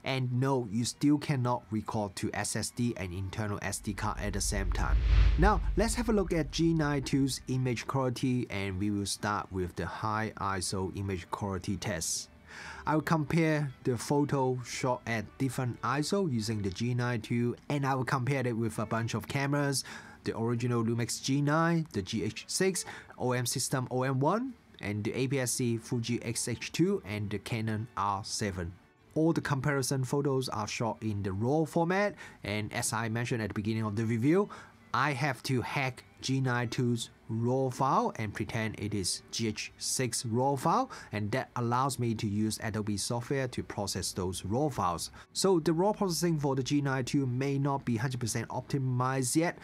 And no, you still cannot record to SSD and internal SD card at the same time. Now, let's have a look at G9ii's image quality, and we will start with the high ISO image quality test. I will compare the photo shot at different ISO using the G9ii, and I will compare it with a bunch of cameras, the original Lumix G9, the GH6, OM system OM1, and the APS-C Fuji X-H2 and the Canon R7. All the comparison photos are shot in the RAW format, and as I mentioned at the beginning of the review, I have to hack G9ii's RAW file and pretend it is GH6 RAW file, and that allows me to use Adobe software to process those RAW files. So the RAW processing for the G9ii may not be 100% optimized yet,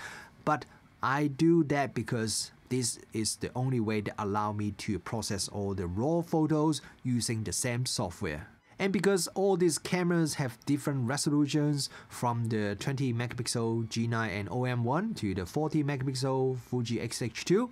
but I do that because this is the only way that allow me to process all the RAW photos using the same software. And because all these cameras have different resolutions, from the 20 megapixel G9 and OM1 to the 40 megapixel Fuji X-H2,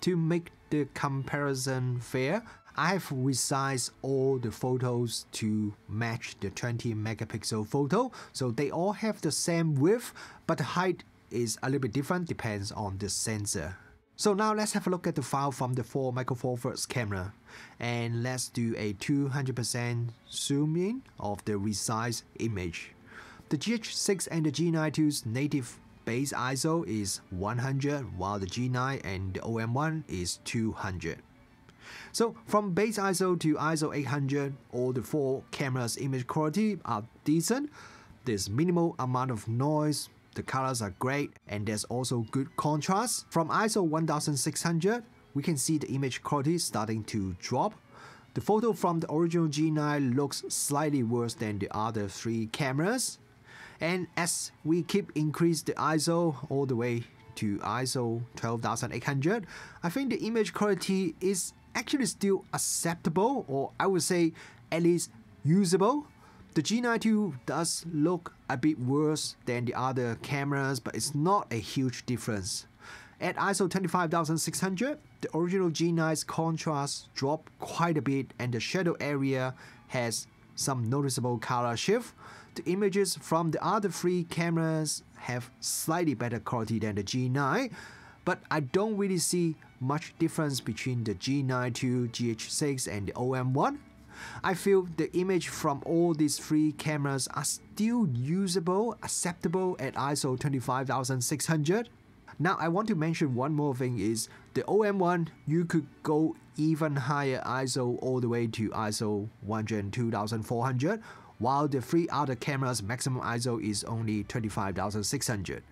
to make the comparison fair, I have resized all the photos to match the 20 megapixel photo, so they all have the same width, but the height is a little bit different, depends on the sensor. So now let's have a look at the file from the 4 Micro Four Thirds camera, and let's do a 200% zoom in of the resized image. The GH6 and the G9ii's native base ISO is 100, while the G9 and the OM1 is 200. So from base ISO to ISO 800, all the 4 cameras' image quality are decent. There's minimal amount of noise, the colors are great, and there's also good contrast. From ISO 1600, we can see the image quality starting to drop. The photo from the original G9 looks slightly worse than the other 3 cameras. And as we keep increase the ISO all the way to ISO 12800, I think the image quality is actually still acceptable, or I would say at least usable. The G9ii does look a bit worse than the other cameras, but it's not a huge difference. At ISO 25600, the original G9's contrast dropped quite a bit, and the shadow area has some noticeable color shift. The images from the other 3 cameras have slightly better quality than the G9, but I don't really see much difference between the G9ii, GH6 and the OM1. I feel the image from all these 3 cameras are still usable, acceptable at ISO 25600. Now I want to mention one more thing is the OM1, you could go even higher ISO all the way to ISO 102,400, while the 3 other cameras' maximum ISO is only 25,600.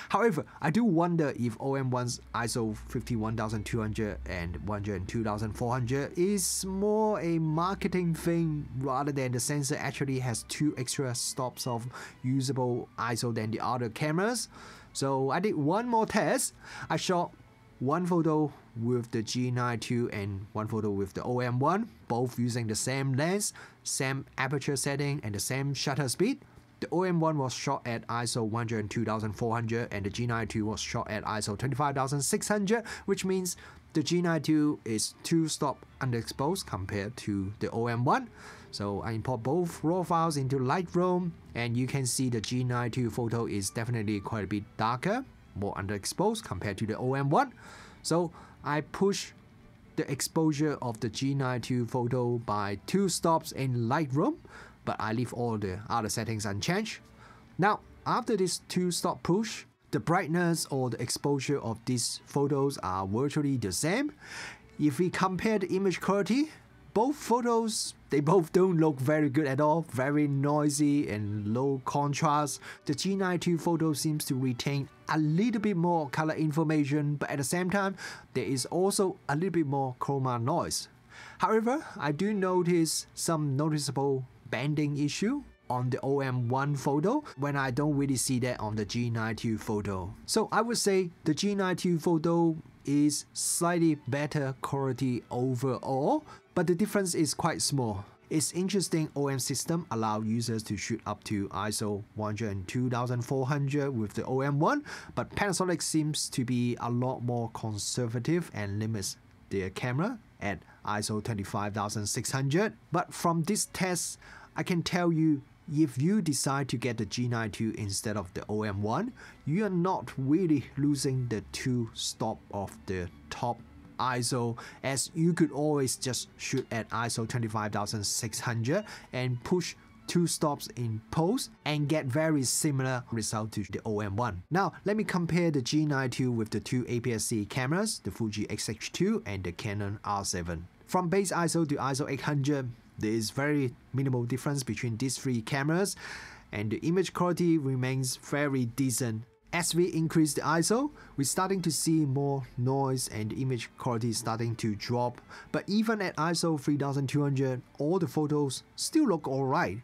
However, I do wonder if OM1's ISO 51,200 and 102,400 is more a marketing thing rather than the sensor actually has 2 extra stops of usable ISO than the other cameras. So I did one more test. I shot one photo with the G9ii and one photo with the OM1, both using the same lens, same aperture setting and the same shutter speed. The OM1 was shot at ISO 102,400 and the G9ii was shot at ISO 25,600, which means the G9ii is 2 stops underexposed compared to the OM1. So I import both RAW files into Lightroom, and you can see the G9ii photo is definitely quite a bit darker, more underexposed compared to the OM1. So I push the exposure of the G9ii photo by 2 stops in Lightroom, but I leave all the other settings unchanged. Now, after this 2-stop push, the brightness or the exposure of these photos are virtually the same. If we compare the image quality, both photos, they both don't look very good at all, very noisy and low contrast. The G9ii photo seems to retain a little bit more color information, but at the same time, there is also a little bit more chroma noise. However, I do notice some noticeable banding issue on the OM1 photo when I don't really see that on the G9ii photo. So I would say the G9ii photo is slightly better quality overall, but the difference is quite small. Its interesting OM system allows users to shoot up to ISO 102,400 with the OM1, but Panasonic seems to be a lot more conservative and limits their camera at ISO 25,600. But from this test, I can tell you, if you decide to get the G9ii instead of the OM1, you are not really losing the 2 stop of the top ISO, as you could always just shoot at ISO 25,600 and push 2 stops in post and get very similar result to the OM1. Now let me compare the G9ii II with the two APS-C cameras, the Fuji X-H2 and the Canon R7. From base ISO to ISO 800, there is very minimal difference between these three cameras, and the image quality remains very decent. As we increase the ISO, we're starting to see more noise and the image quality is starting to drop. But even at ISO 3200, all the photos still look alright.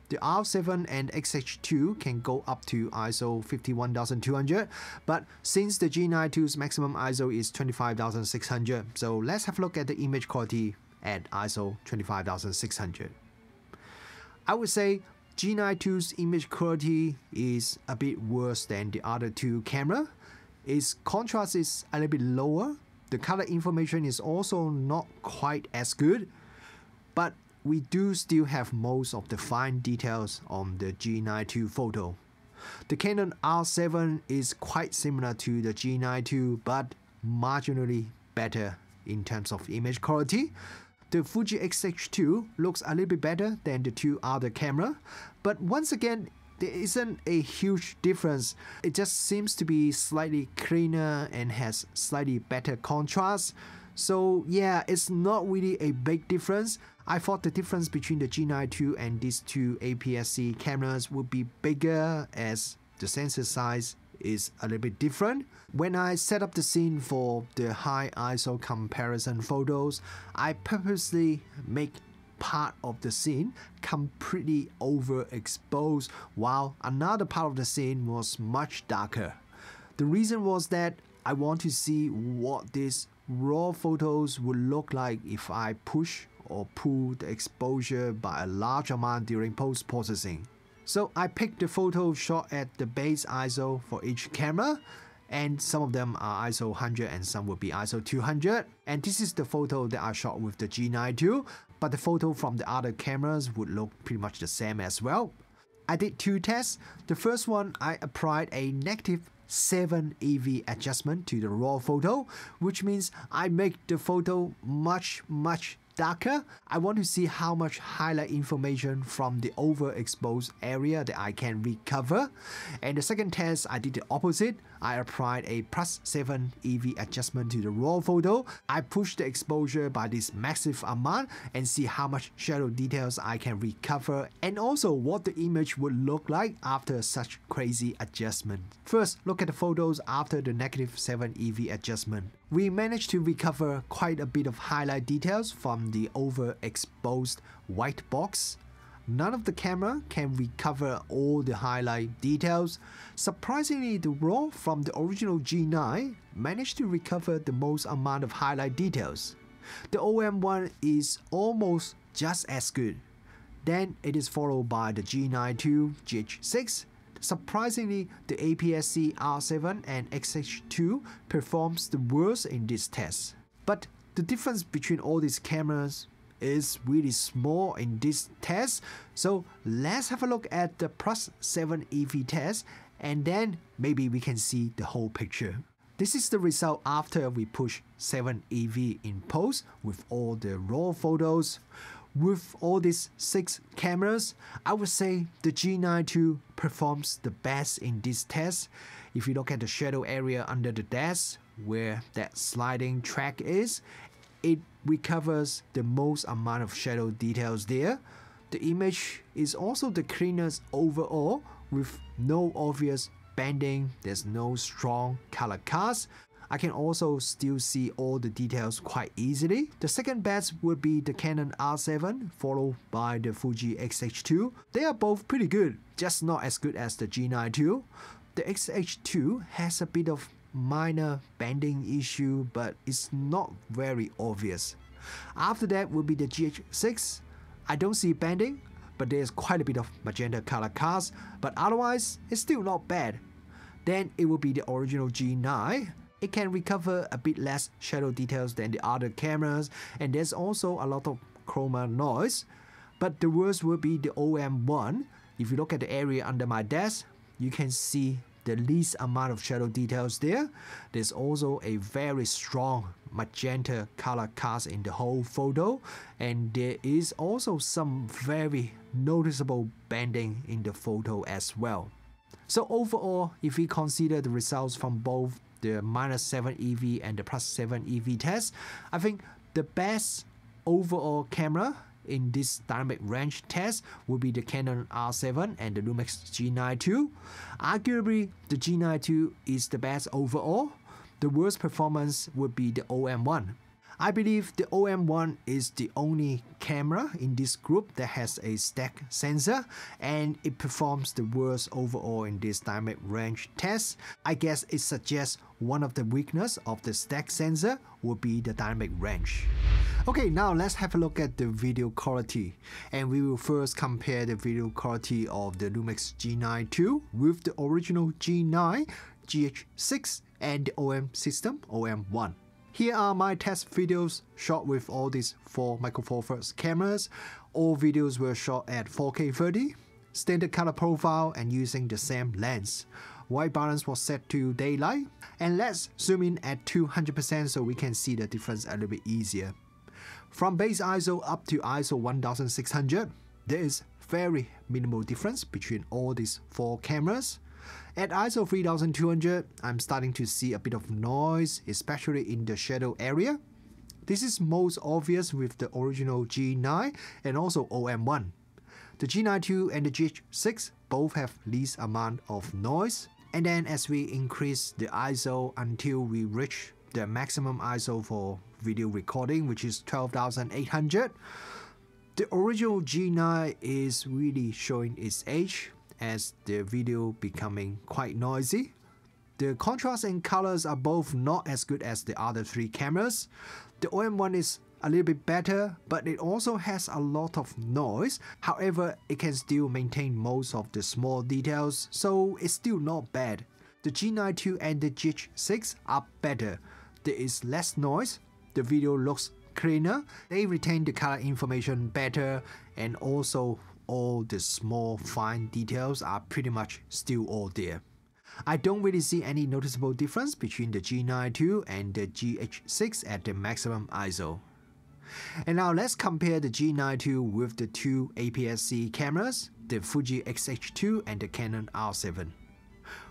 The R7 and X-H2 can go up to ISO 51200, but since the G9ii II's maximum ISO is 25600, so let's have a look at the image quality at ISO 25600. I would say G9ii II's image quality is a bit worse than the other two cameras. Its contrast is a little bit lower. The color information is also not quite as good, but we do still have most of the fine details on the G9ii II photo. The Canon R7 is quite similar to the G9ii II, but marginally better in terms of image quality. The Fuji X-H2 looks a little bit better than the two other cameras, but once again, there isn't a huge difference. It just seems to be slightly cleaner and has slightly better contrast. So yeah, it's not really a big difference. I thought the difference between the G9ii II and these two APS-C cameras would be bigger as the sensor size is a little bit different. When I set up the scene for the high ISO comparison photos, I purposely make part of the scene completely overexposed while another part of the scene was much darker. The reason was that I want to see what these raw photos would look like if I push or pull the exposure by a large amount during post-processing. So I picked the photo shot at the base ISO for each camera, and some of them are ISO 100 and some will be ISO 200. And this is the photo that I shot with the G9ii II, but the photo from the other cameras would look pretty much the same as well. I did two tests. The first one, I applied a -7 EV adjustment to the raw photo, which means I make the photo much darker. I want to see how much highlight information from the overexposed area that I can recover. And the second test, I did the opposite. I applied a +7 EV adjustment to the raw photo. I pushed the exposure by this massive amount and see how much shadow details I can recover, and also what the image would look like after such crazy adjustment. First, look at the photos after the -7 EV adjustment. We managed to recover quite a bit of highlight details from the overexposed white box. None of the camera can recover all the highlight details. Surprisingly, the RAW from the original G9 managed to recover the most amount of highlight details. The OM1 is almost just as good. Then it is followed by the G9ii II GH6. Surprisingly, the APS-C R7 and X-H2 performs the worst in this test. But the difference between all these cameras is really small in this test. So let's have a look at the +7 EV test, and then maybe we can see the whole picture. This is the result after we push 7 EV in post with all the raw photos. With all these 6 cameras, I would say the G9ii II performs the best in this test. If you look at the shadow area under the dash, where that sliding track is, it recovers the most amount of shadow details there. The image is also the cleanest overall, with no obvious bending, there's no strong color cast. I can also still see all the details quite easily. The second best would be the Canon R7, followed by the Fuji X-H2. They are both pretty good, just not as good as the G9ii II. The X-H2 has a bit of minor bending issue, but it's not very obvious. After that will be the GH6. I don't see bending, but there's quite a bit of magenta color cast, but otherwise it's still not bad. Then it will be the original G9. It can recover a bit less shadow details than the other cameras, and there's also a lot of chroma noise. But the worst will be the OM1. If you look at the area under my desk, you can see the least amount of shadow details there. There's also a very strong magenta color cast in the whole photo, and there is also some very noticeable bending in the photo as well. So overall, if we consider the results from both the -7 EV and the +7 EV test, I think the best overall camera in this dynamic range test would be the Canon R7 and the Lumix G9 II. Arguably, the G9 II is the best overall. The worst performance would be the OM1. I believe the OM1 is the only camera in this group that has a stack sensor, and it performs the worst overall in this dynamic range test. I guess it suggests one of the weaknesses of the stack sensor would be the dynamic range. Okay, now let's have a look at the video quality, and we will first compare the video quality of the Lumix G9 II with the original G9, GH6 and the OM system OM1. Here are my test videos shot with all these 4 Micro Four Thirds cameras. All videos were shot at 4K 30, standard color profile and using the same lens. White balance was set to daylight, and let's zoom in at 200% so we can see the difference a little bit easier. From base ISO up to ISO 1600, there is very minimal difference between all these 4 cameras. At ISO 3200, I'm starting to see a bit of noise, especially in the shadow area. This is most obvious with the original G9 and also OM1. The G9 II and the GH6 both have least amount of noise, and then as we increase the ISO until we reach the maximum ISO for video recording, which is 12,800, the original G9 is really showing its age as the video becoming quite noisy. The contrast and colors are both not as good as the other 3 cameras. The OM1 is a little bit better, but it also has a lot of noise. However, it can still maintain most of the small details, so it's still not bad. The G9 II and the GH6 are better. There is less noise, the video looks cleaner, they retain the color information better, and also all the small fine details are pretty much still all there. I don't really see any noticeable difference between the G9 II and the GH6 at the maximum ISO. And now let's compare the G9 II with the 2 APS-C cameras, the Fuji X-H2 and the Canon R7.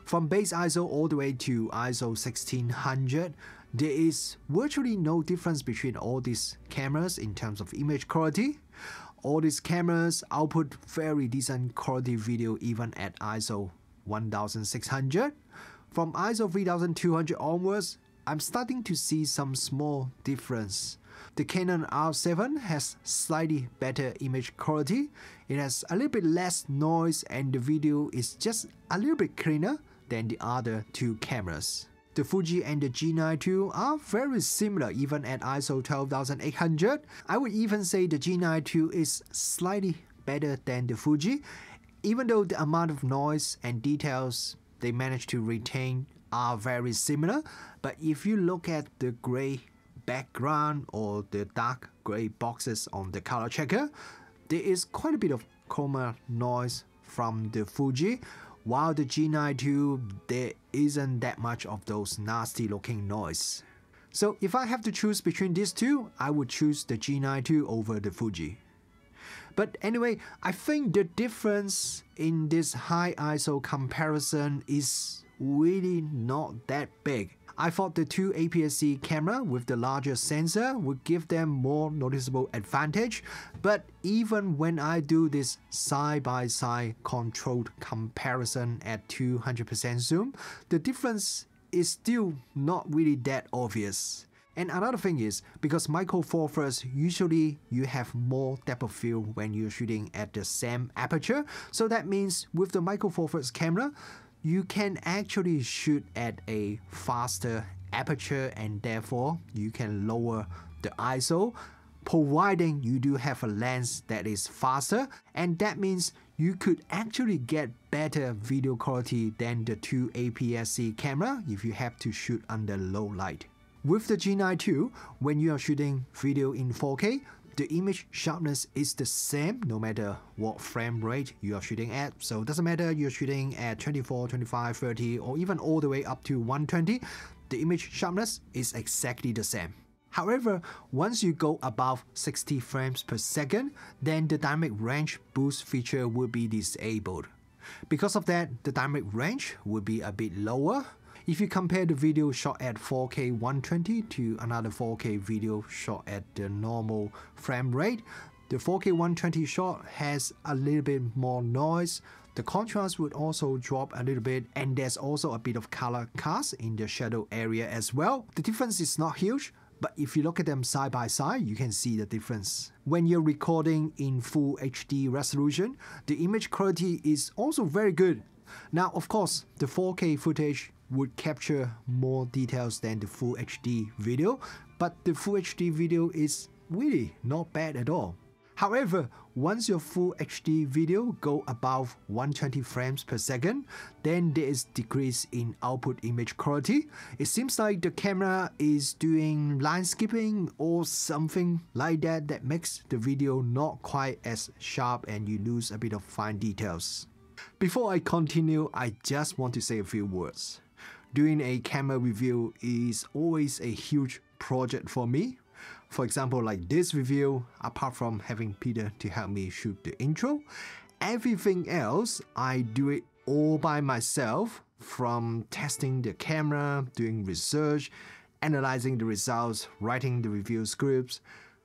From base ISO all the way to ISO 1600, there is virtually no difference between all these cameras in terms of image quality. All these cameras output very decent quality video even at ISO 1600. From ISO 3200 onwards, I'm starting to see some small difference. The Canon R7 has slightly better image quality, it has a little bit less noise, and the video is just a little bit cleaner than the other 2 cameras. The Fuji and the G9 II are very similar even at ISO 12,800. I would even say the G9 II is slightly better than the Fuji, even though the amount of noise and details they manage to retain are very similar. But if you look at the gray background or the dark gray boxes on the color checker, there is quite a bit of chroma noise from the Fuji, while the G9 II, there isn't that much of those nasty looking noise. So if I have to choose between these 2, I would choose the G9 II over the Fuji. But anyway, I think the difference in this high ISO comparison is really not that big. I thought the 2 APS-C camera with the larger sensor would give them more noticeable advantage, but even when I do this side-by-side controlled comparison at 200% zoom, the difference is still not really that obvious. And another thing is, because Micro Four Thirds usually you have more depth of field when you're shooting at the same aperture, so that means with the Micro Four Thirds camera, you can actually shoot at a faster aperture, and therefore you can lower the ISO, providing you do have a lens that is faster, and that means you could actually get better video quality than the 2 APS-C camera if you have to shoot under low light. With the G9 II, when you are shooting video in 4K, the image sharpness is the same no matter what frame rate you are shooting at. So it doesn't matter you're shooting at 24, 25, 30 or even all the way up to 120, the image sharpness is exactly the same. However, once you go above 60 frames per second, then the dynamic range boost feature will be disabled. Because of that, the dynamic range will be a bit lower. If you compare the video shot at 4K 120 to another 4K video shot at the normal frame rate, the 4K 120 shot has a little bit more noise. The contrast would also drop a little bit, and there's also a bit of color cast in the shadow area as well. The difference is not huge, but if you look at them side by side, you can see the difference. When you're recording in full HD resolution, the image quality is also very good. Now, of course, the 4K footage would capture more details than the full HD video, but the full HD video is really not bad at all. However, once your full HD video go above 120 frames per second, then there is decrease in output image quality. It seems like the camera is doing line skipping or something like that that makes the video not quite as sharp and you lose a bit of fine details. Before I continue, I just want to say a few words. Doing a camera review is always a huge project for me. For example, like this review, apart from having Peter to help me shoot the intro, everything else I do it all by myself, from testing the camera, doing research, analyzing the results, writing the review scripts,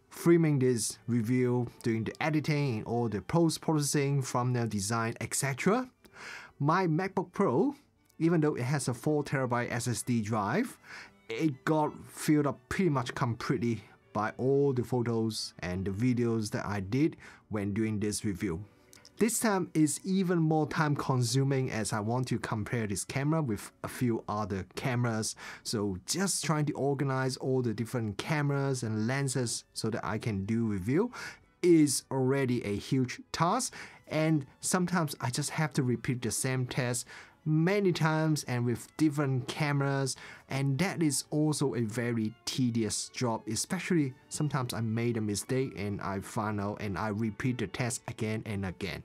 filming this review, doing the editing and all the post-processing, thumbnail design, etc. My MacBook Pro, even though it has a 4TB SSD drive, it got filled up pretty much completely by all the photos and the videos that I did when doing this review. This time is even more time consuming as I want to compare this camera with a few other cameras. So just trying to organize all the different cameras and lenses so that I can do review is already a huge task, and sometimes I just have to repeat the same test many times and with different cameras, and that is also a very tedious job, especially sometimes I made a mistake and I find out and I repeat the test again and again.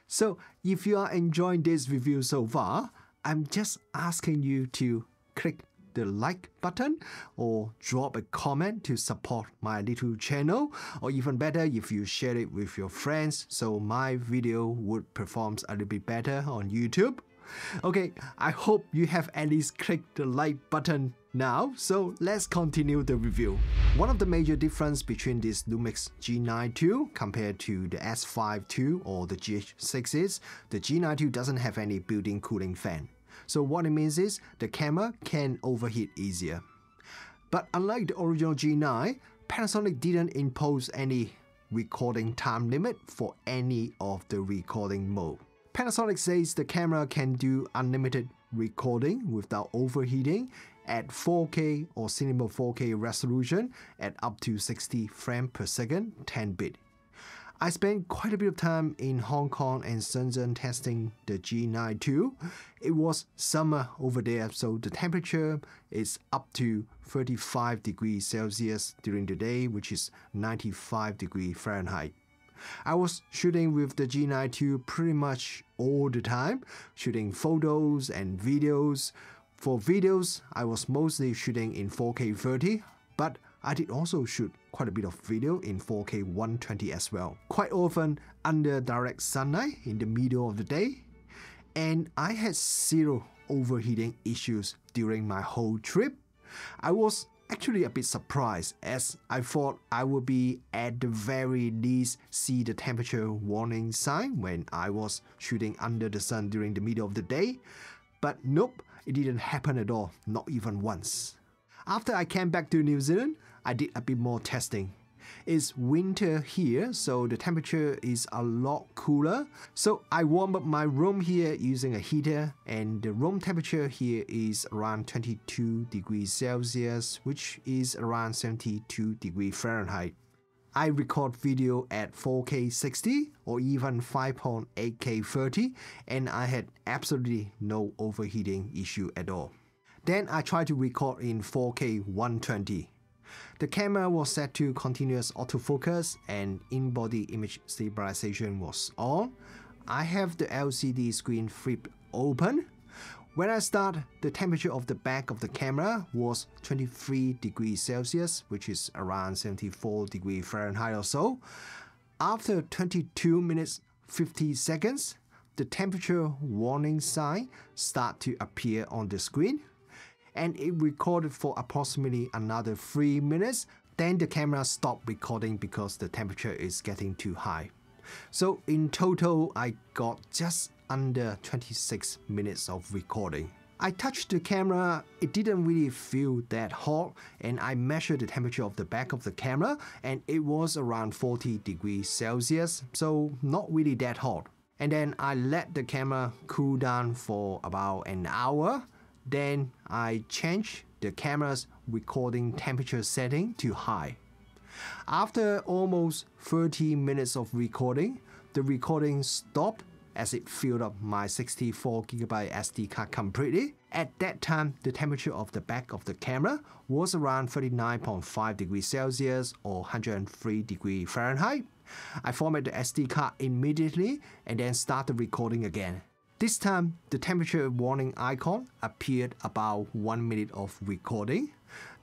So if you are enjoying this review so far, I'm just asking you to click the like button or drop a comment to support my little channel, or even better if you share it with your friends so my video would perform a little bit better on YouTube. Okay, I hope you have at least clicked the like button now, so let's continue the review. One of the major differences between this Lumix G9ii II compared to the S5II or the GH6 is the G9ii II doesn't have any built-in cooling fan. So what it means is the camera can overheat easier. But unlike the original G9, Panasonic didn't impose any recording time limit for any of the recording mode. Panasonic says the camera can do unlimited recording without overheating at 4K or Cinema 4K resolution at up to 60 frames per second, 10-bit. I spent quite a bit of time in Hong Kong and Shenzhen testing the G9ii II. It was summer over there, so the temperature is up to 35 degrees Celsius during the day, which is 95 degrees Fahrenheit. I was shooting with the G9ii II pretty much all the time, shooting photos and videos. For videos, I was mostly shooting in 4K 30, but I did also shoot quite a bit of video in 4K 120 as well. Quite often under direct sunlight in the middle of the day, and I had zero overheating issues during my whole trip. I was actually a bit surprised, as I thought I would be at the very least see the temperature warning sign when I was shooting under the sun during the middle of the day, but nope, it didn't happen at all, not even once. After I came back to New Zealand, I did a bit more testing. It's winter here, so the temperature is a lot cooler. So I warm up my room here using a heater, and the room temperature here is around 22 degrees Celsius, which is around 72 degrees Fahrenheit. I record video at 4K 60 or even 5.8K 30, and I had absolutely no overheating issue at all. Then I tried to record in 4K 120. The camera was set to continuous autofocus and in-body image stabilization was on. I have the LCD screen flipped open. When I start, the temperature of the back of the camera was 23 degrees Celsius, which is around 74 degrees Fahrenheit or so. After 22 minutes 50 seconds, the temperature warning sign start to appear on the screen, and it recorded for approximately another 3 minutes. Then the camera stopped recording because the temperature is getting too high. So in total, I got just under 26 minutes of recording. I touched the camera, it didn't really feel that hot, and I measured the temperature of the back of the camera and it was around 40 degrees Celsius, so not really that hot. And then I let the camera cool down for about an hour. Then I changed the camera's recording temperature setting to high. After almost 30 minutes of recording, the recording stopped as it filled up my 64GB SD card completely. At that time, the temperature of the back of the camera was around 39.5 degrees Celsius or 103 degrees Fahrenheit. I formatted the SD card immediately and then started recording again. This time, the temperature warning icon appeared about 1 minute of recording.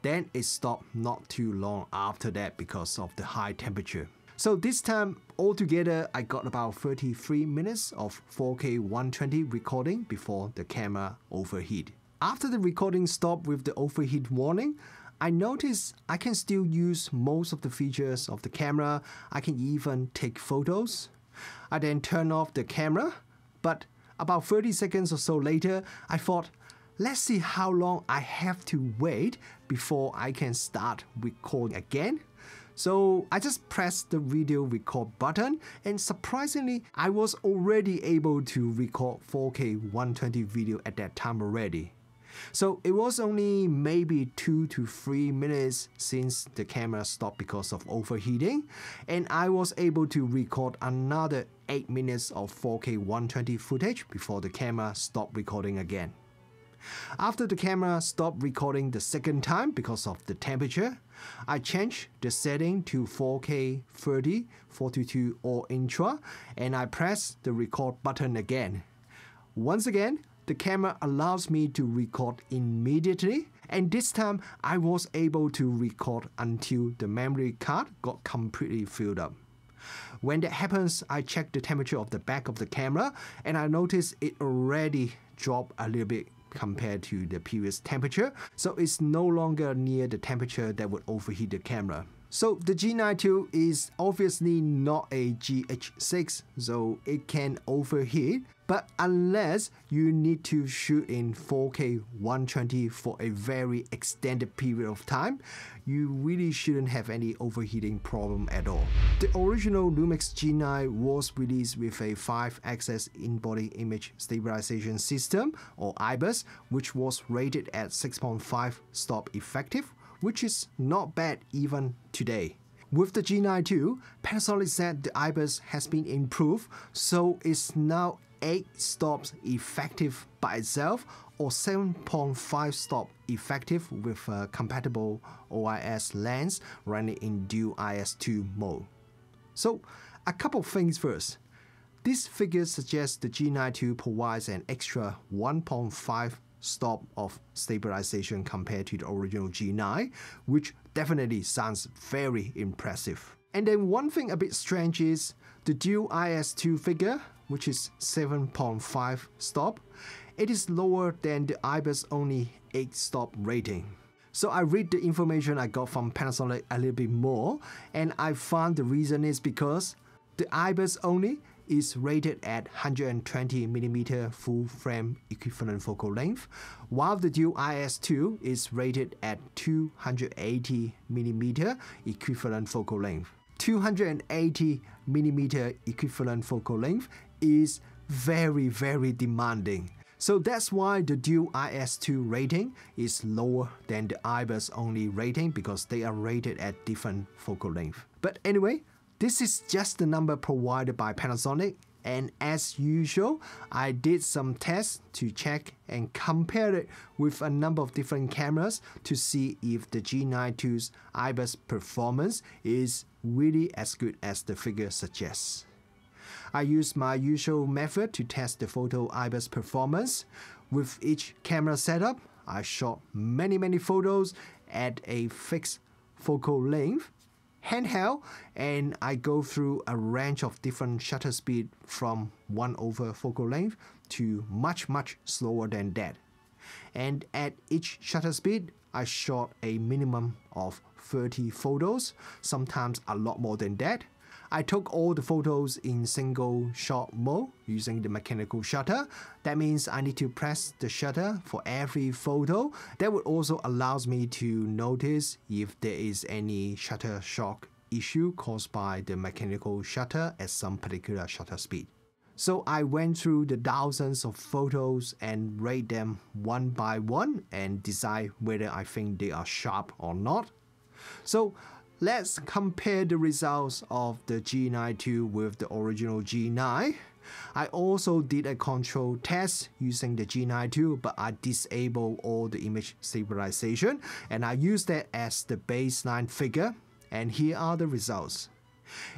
Then it stopped not too long after that because of the high temperature. So this time, altogether, I got about 33 minutes of 4K 120 recording before the camera overheat. After the recording stopped with the overheat warning, I noticed I can still use most of the features of the camera. I can even take photos. I then turned off the camera, but about 30 seconds or so later, I thought, let's see how long I have to wait before I can start recording again. So I just pressed the video record button, and surprisingly, I was already able to record 4K 120 video at that time already. So it was only maybe 2 to 3 minutes since the camera stopped because of overheating, and I was able to record another 8 minutes of 4K 120 footage before the camera stopped recording again. After the camera stopped recording the second time because of the temperature, I changed the setting to 4K 30, 422 or Ultra, and I pressed the record button again. Once again, the camera allows me to record immediately, and this time I was able to record until the memory card got completely filled up. When that happens, I check the temperature of the back of the camera, and I notice it already dropped a little bit compared to the previous temperature, so it's no longer near the temperature that would overheat the camera. So the G9ii is obviously not a GH6, so it can overheat, but unless you need to shoot in 4K 120 for a very extended period of time, you really shouldn't have any overheating problem at all. The original Lumix G9 was released with a 5-axis in-body image stabilization system, or IBIS, which was rated at 6.5 stop effective, which is not bad even today. With the G9ii, Panasonic said the IBIS has been improved, so it's now 8 stops effective by itself, or 7.5 stop effective with a compatible OIS lens running in dual IS2 mode. So, a couple things first. This figure suggests the G9ii provides an extra 1.5 stop of stabilization compared to the original G9, which definitely sounds very impressive. And then one thing a bit strange is the dual IS2 figure, which is 7.5 stop, it is lower than the IBIS only 8 stop rating. So I read the information I got from Panasonic a little bit more, and I found the reason is because the IBIS only is rated at 120mm full frame equivalent focal length, while the dual IS2 is rated at 280mm equivalent focal length. 280mm equivalent focal length is very demanding. So that's why the dual IS2 rating is lower than the IBIS only rating, because they are rated at different focal length. But anyway, this is just the number provided by Panasonic, and as usual, I did some tests to check and compare it with a number of different cameras to see if the G9ii's IBIS performance is really as good as the figure suggests. I used my usual method to test the photo IBIS performance. With each camera setup, I shot many photos at a fixed focal length, handheld, and I go through a range of different shutter speed from 1/4 focal length to much slower than that. And at each shutter speed, I shot a minimum of 30 photos, sometimes a lot more than that. I took all the photos in single shot mode using the mechanical shutter. That means I need to press the shutter for every photo. That would also allows me to notice if there is any shutter shock issue caused by the mechanical shutter at some particular shutter speed. So I went through the thousands of photos and rate them one by one and decide whether I think they are sharp or not. So let's compare the results of the G9 II with the original G9. I also did a control test using the G9 II, but I disabled all the image stabilization and I used that as the baseline figure, and here are the results.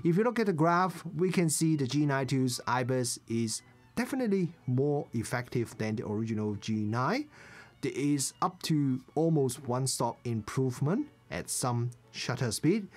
If you look at the graph, we can see the G9 II's IBIS is definitely more effective than the original G9. There is up to almost 1-stop improvement at some shutter speed,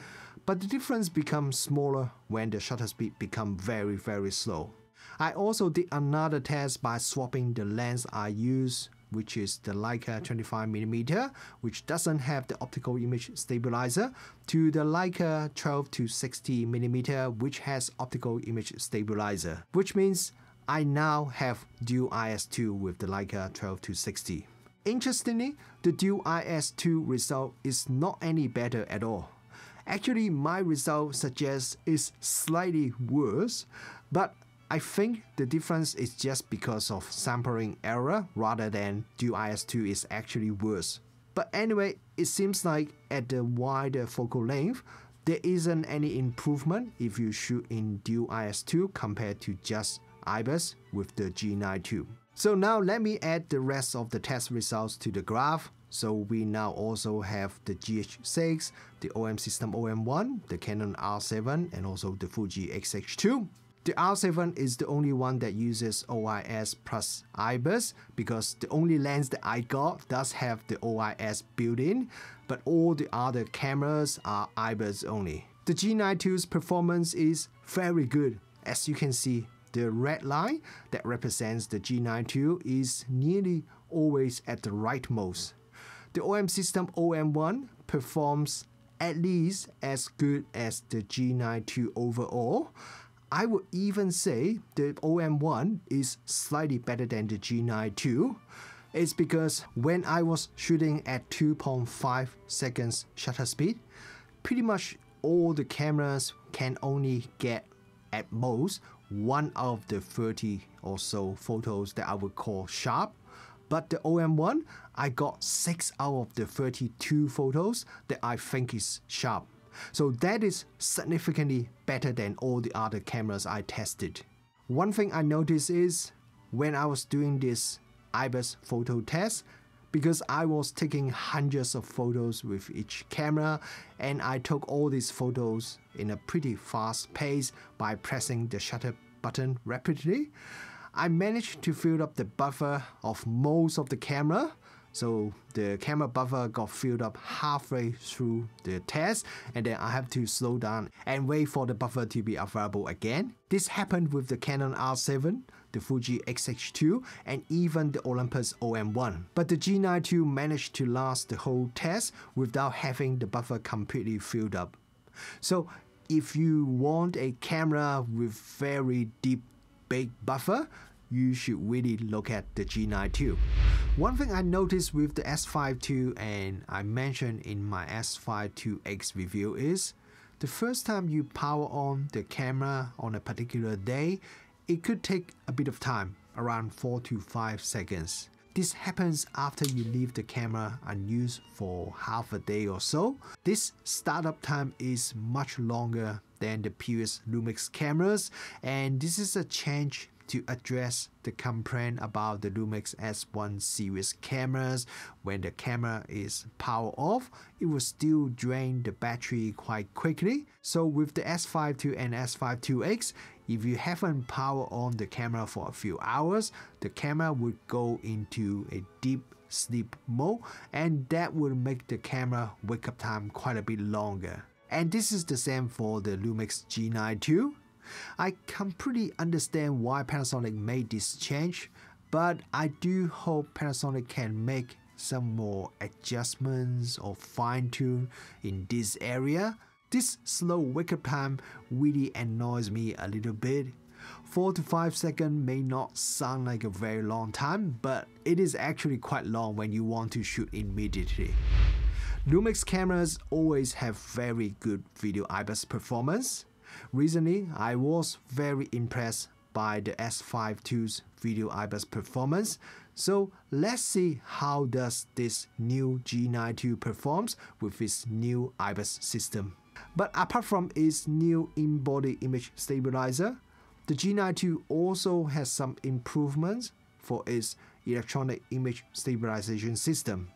but the difference becomes smaller when the shutter speed becomes very slow. I also did another test by swapping the lens I use, which is the Leica 25mm, which doesn't have the optical image stabilizer, to the Leica 12-60mm, which has optical image stabilizer, which means I now have dual IS2 with the Leica 12-60. Interestingly, the dual IS2 result is not any better at all. Actually, my result suggests it's slightly worse, but I think the difference is just because of sampling error rather than dual IS2 is actually worse. But anyway, it seems like at the wider focal length, there isn't any improvement if you shoot in dual IS2 compared to just IBIS with the G9 II. So now let me add the rest of the test results to the graph. So we now also have the GH6, the OM System OM1, the Canon R7, and also the Fuji X-H2. The R7 is the only one that uses OIS plus IBIS because the only lens that I got does have the OIS built-in, but all the other cameras are IBIS only. The G9 II's performance is very good. As you can see, the red line that represents the G9 II is nearly always at the rightmost. The OM System OM1 performs at least as good as the G9 II overall. I would even say the OM1 is slightly better than the G9 II. It's because when I was shooting at 2.5 seconds shutter speed, pretty much all the cameras can only get at most 1 out of the 30 or so photos that I would call sharp. But the OM1, I got 6 out of the 32 photos that I think is sharp. So that is significantly better than all the other cameras I tested. One thing I noticed is when I was doing this IBIS photo test, because I was taking hundreds of photos with each camera and I took all these photos in a pretty fast pace by pressing the shutter button rapidly, I managed to fill up the buffer of most of the camera. So the camera buffer got filled up halfway through the test, and then I have to slow down and wait for the buffer to be available again. This happened with the Canon R7, the Fuji X-H2, and even the Olympus OM1. But the G9 II managed to last the whole test without having the buffer completely filled up. So if you want a camera with very deep, big buffer, you should really look at the G9 II. One thing I noticed with the S5II, and I mentioned in my S5IIX review, is the first time you power on the camera on a particular day, it could take a bit of time, around 4 to 5 seconds. This happens after you leave the camera unused for half a day or so. This startup time is much longer than the previous Lumix cameras, and this is a change to address the complaint about the Lumix S1 series cameras. When the camera is powered off, it will still drain the battery quite quickly. So with the S5II and S5IIX, if you haven't powered on the camera for a few hours, the camera would go into a deep sleep mode, and that would make the camera wake up time quite a bit longer. And this is the same for the Lumix G9 II. I completely understand why Panasonic made this change, but I do hope Panasonic can make some more adjustments or fine-tune in this area. This slow wake-up time really annoys me a little bit. 4 to 5 seconds may not sound like a very long time, but it is actually quite long when you want to shoot immediately. Lumix cameras always have very good video IBIS performance. Recently, I was very impressed by the S5II's video IBIS performance. So let's see how does this new G9 II performs with its new IBIS system. But apart from its new in-body image stabilizer, the G9 II also has some improvements for its electronic image stabilization system.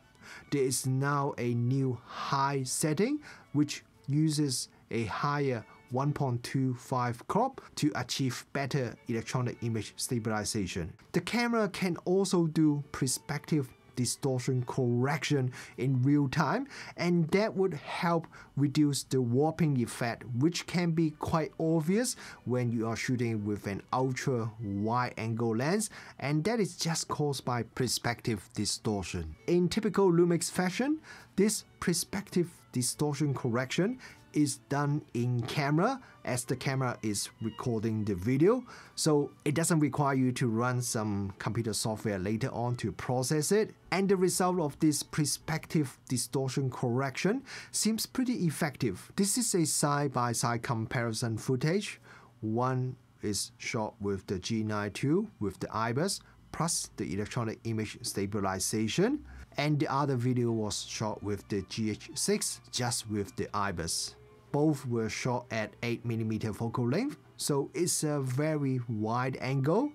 There is now a new high setting which uses a higher 1.25 crop to achieve better electronic image stabilization. The camera can also do perspective distortion correction in real time, and that would help reduce the warping effect, which can be quite obvious when you are shooting with an ultra wide angle lens, and that is just caused by perspective distortion. In typical Lumix fashion, this perspective distortion correction is done in camera as the camera is recording the video, so it doesn't require you to run some computer software later on to process it, and the result of this perspective distortion correction seems pretty effective. This is a side-by-side comparison footage. One is shot with the G9 II with the IBIS plus the electronic image stabilization, and the other video was shot with the GH6 just with the IBIS. Both were shot at 8mm focal length, so it's a very wide angle.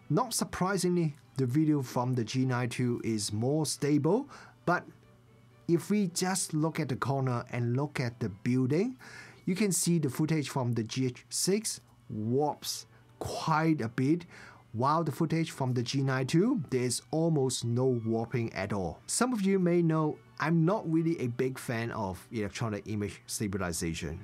Not surprisingly, the video from the G9 II is more stable, but if we just look at the corner and look at the building, you can see the footage from the GH6 warps quite a bit, while the footage from the G9 II, there is almost no warping at all. Some of you may know I'm not really a big fan of electronic image stabilization.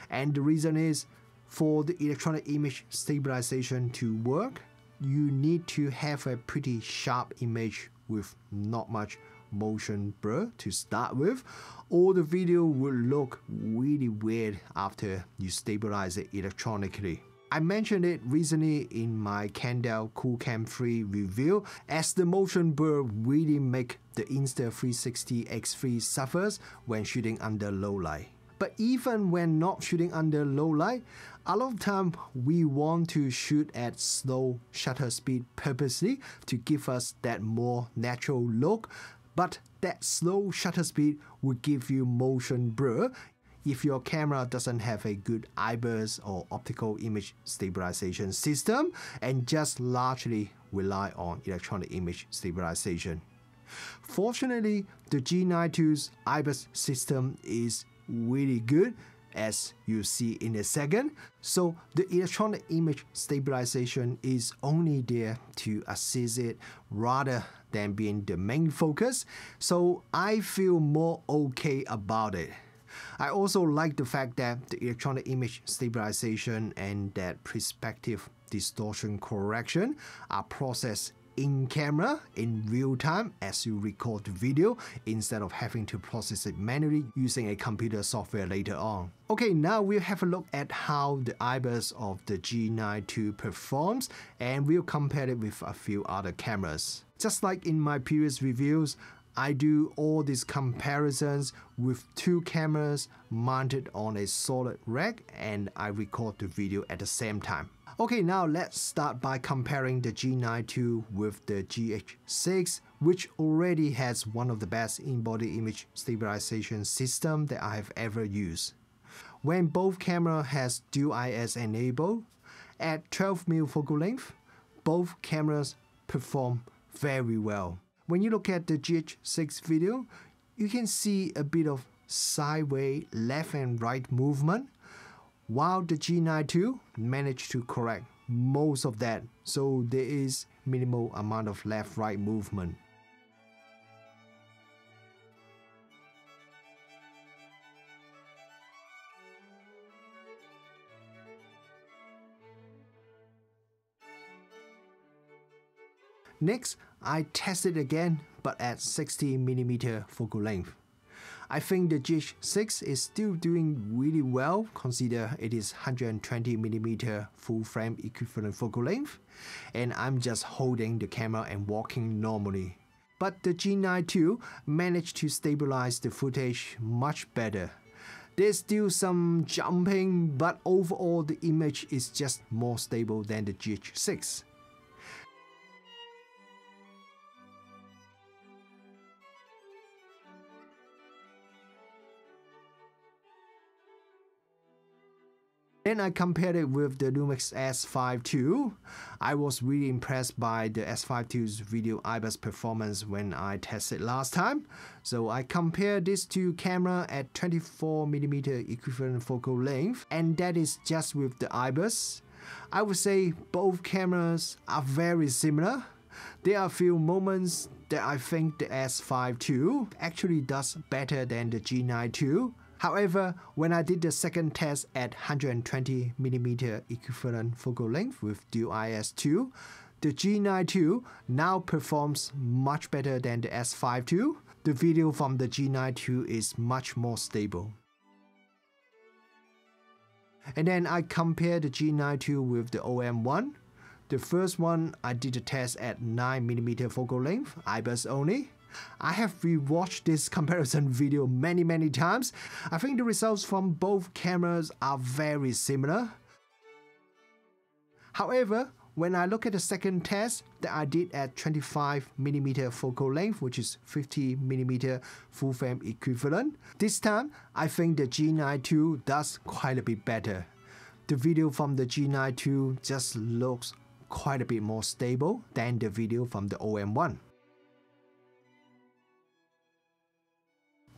And the reason is, for the electronic image stabilization to work, you need to have a pretty sharp image with not much motion blur to start with, or the video will look really weird after you stabilize it electronically. I mentioned it recently in my Candle Coolcam 3 review, as the motion blur really make the Insta360X3 suffers when shooting under low light. But even when not shooting under low light, a lot of time we want to shoot at slow shutter speed purposely to give us that more natural look, but that slow shutter speed will give you motion blur if your camera doesn't have a good IBIS or optical image stabilization system and just largely rely on electronic image stabilization. Fortunately, the G9 II's IBIS system is really good, as you see in a second, so the electronic image stabilization is only there to assist it rather than being the main focus, so I feel more okay about it. I also like the fact that the electronic image stabilization and that perspective distortion correction are processed in camera in real time as you record the video, instead of having to process it manually using a computer software later on. Okay, now we'll have a look at how the IBIS of the G9 II performs, and we'll compare it with a few other cameras. Just like in my previous reviews, I do all these comparisons with two cameras mounted on a solid rack, and I record the video at the same time. Okay, now let's start by comparing the G9 II with the GH6, which already has one of the best in-body image stabilization system that I have ever used. When both camera has dual IS enabled, at 12mm focal length, both cameras perform very well. When you look at the GH6 video, you can see a bit of sideways left and right movement, while the G9 II managed to correct most of that, so there is minimal amount of left-right movement. Next, I tested again, but at 60mm focal length. I think the G6 is still doing really well, consider it is 120mm full frame equivalent focal length, and I'm just holding the camera and walking normally. But the G9 II managed to stabilize the footage much better. There's still some jumping, but overall the image is just more stable than the G6. Then I compared it with the Lumix S5II. I was really impressed by the S5II's video IBIS performance when I tested last time. So I compared this two camera at 24mm equivalent focal length, and that is just with the IBIS. I would say both cameras are very similar. There are a few moments that I think the S5II actually does better than the G9 II. However, when I did the second test at 120mm equivalent focal length with dual IS2, the G9 II now performs much better than the S5II. The video from the G9 II is much more stable. And then I compared the G9 II with the OM1. The first one I did the test at 9mm focal length, IBIS only. I have rewatched this comparison video many times. I think the results from both cameras are very similar. However, when I look at the second test that I did at 25mm focal length, which is 50mm full frame equivalent, this time I think the G9 II does quite a bit better. The video from the G9 II just looks quite a bit more stable than the video from the OM1.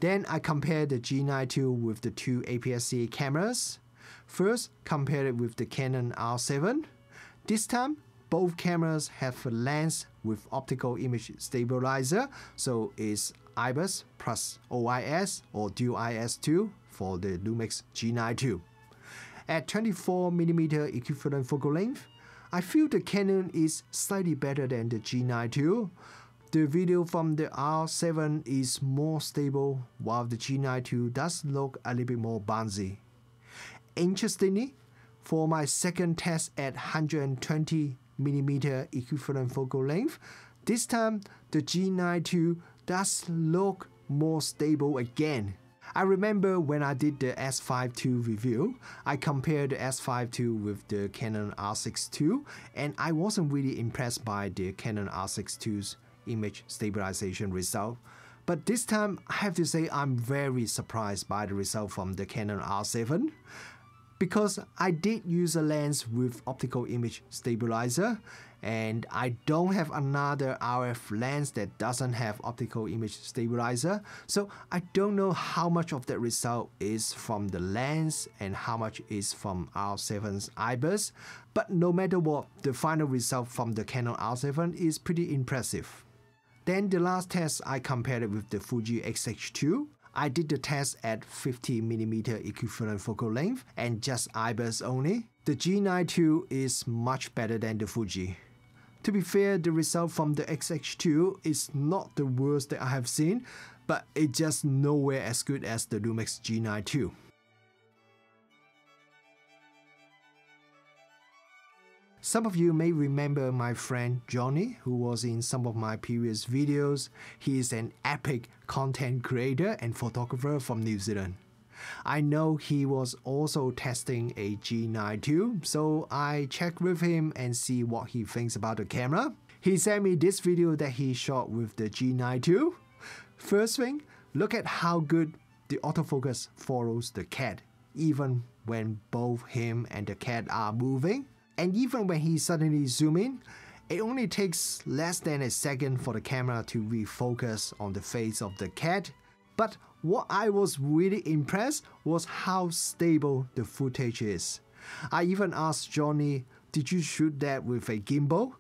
Then I compared the G9 II with the two APS-C cameras. First, compared it with the Canon R7. This time, both cameras have a lens with optical image stabilizer, so it's IBIS plus OIS or dual IS2 for the Lumix G9 II. At 24mm equivalent focal length, I feel the Canon is slightly better than the G9 II. The video from the R7 is more stable, while the G9 II does look a little bit more bouncy. Interestingly, for my second test at 120mm equivalent focal length, this time the G9 II does look more stable again. I remember when I did the S5II review, I compared the S5II with the Canon R6II, and I wasn't really impressed by the Canon R6II's image stabilization result. But this time, I have to say I'm very surprised by the result from the Canon R7, because I did use a lens with optical image stabilizer, and I don't have another RF lens that doesn't have optical image stabilizer, so I don't know how much of that result is from the lens and how much is from R7's IBIS, but no matter what, the final result from the Canon R7 is pretty impressive. Then the last test I compared it with the Fuji X-H2. I did the test at 50mm equivalent focal length and just IBIS only. The G9 II is much better than the Fuji. To be fair, the result from the X-H2 is not the worst that I have seen, but it's just nowhere as good as the Lumix G9 II. Some of you may remember my friend Johnny, who was in some of my previous videos. He is an epic content creator and photographer from New Zealand. I know he was also testing a G9 II, so I checked with him and see what he thinks about the camera. He sent me this video that he shot with the G9 II. First thing, look at how good the autofocus follows the cat, even when both him and the cat are moving. And even when he suddenly zooms in, it only takes less than a second for the camera to refocus on the face of the cat. But what I was really impressed was how stable the footage is. I even asked Johnny, did you shoot that with a gimbal?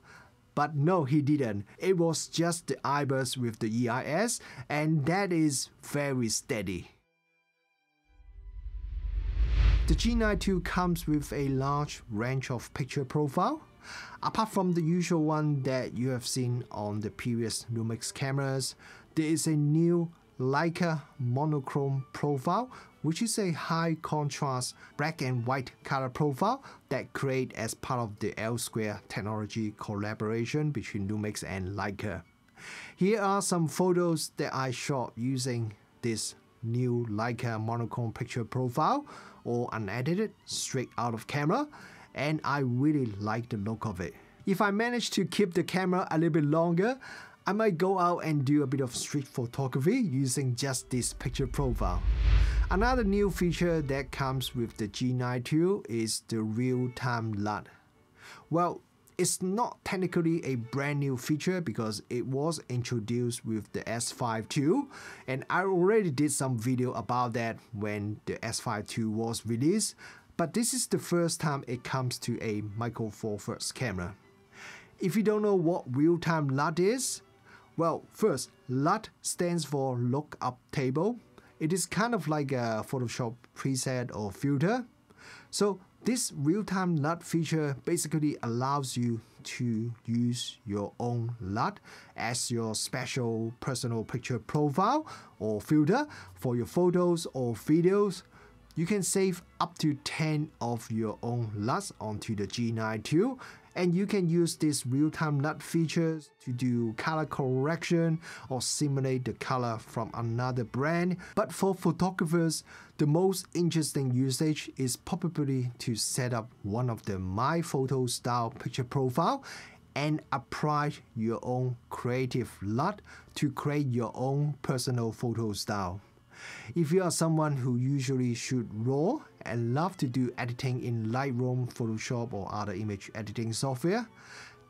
But no, he didn't. It was just the IBIS with the EIS, and that is very steady. The G9ii II comes with a large range of picture profile. Apart from the usual one that you have seen on the previous Lumix cameras, there is a new Leica monochrome profile, which is a high contrast black and white color profile that created as part of the L-Square technology collaboration between Lumix and Leica. Here are some photos that I shot using this new Leica monochrome picture profile, or unedited, straight out of camera, and I really like the look of it. If I manage to keep the camera a little bit longer, I might go out and do a bit of street photography using just this picture profile. Another new feature that comes with the G9ii is the real-time LUT. Well, it's not technically a brand new feature because it was introduced with the S5II, and I already did some video about that when the S5II was released, but this is the first time it comes to a Micro Four Thirds camera. If you don't know what real-time LUT is, well, first, LUT stands for Lookup Table. It is kind of like a Photoshop preset or filter. So this real-time LUT feature basically allows you to use your own LUT as your special personal picture profile or filter for your photos or videos. You can save up to 10 of your own LUTs onto the G9ii, and you can use this real-time LUT features to do color correction or simulate the color from another brand. But for photographers, the most interesting usage is probably to set up one of the My Photo style picture profile and apply your own creative LUT to create your own personal photo style. If you are someone who usually shoot RAW and love to do editing in Lightroom, Photoshop or other image editing software,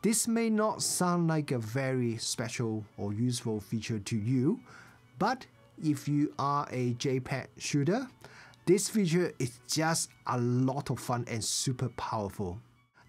this may not sound like a very special or useful feature to you, but if you are a JPEG shooter, this feature is just a lot of fun and super powerful.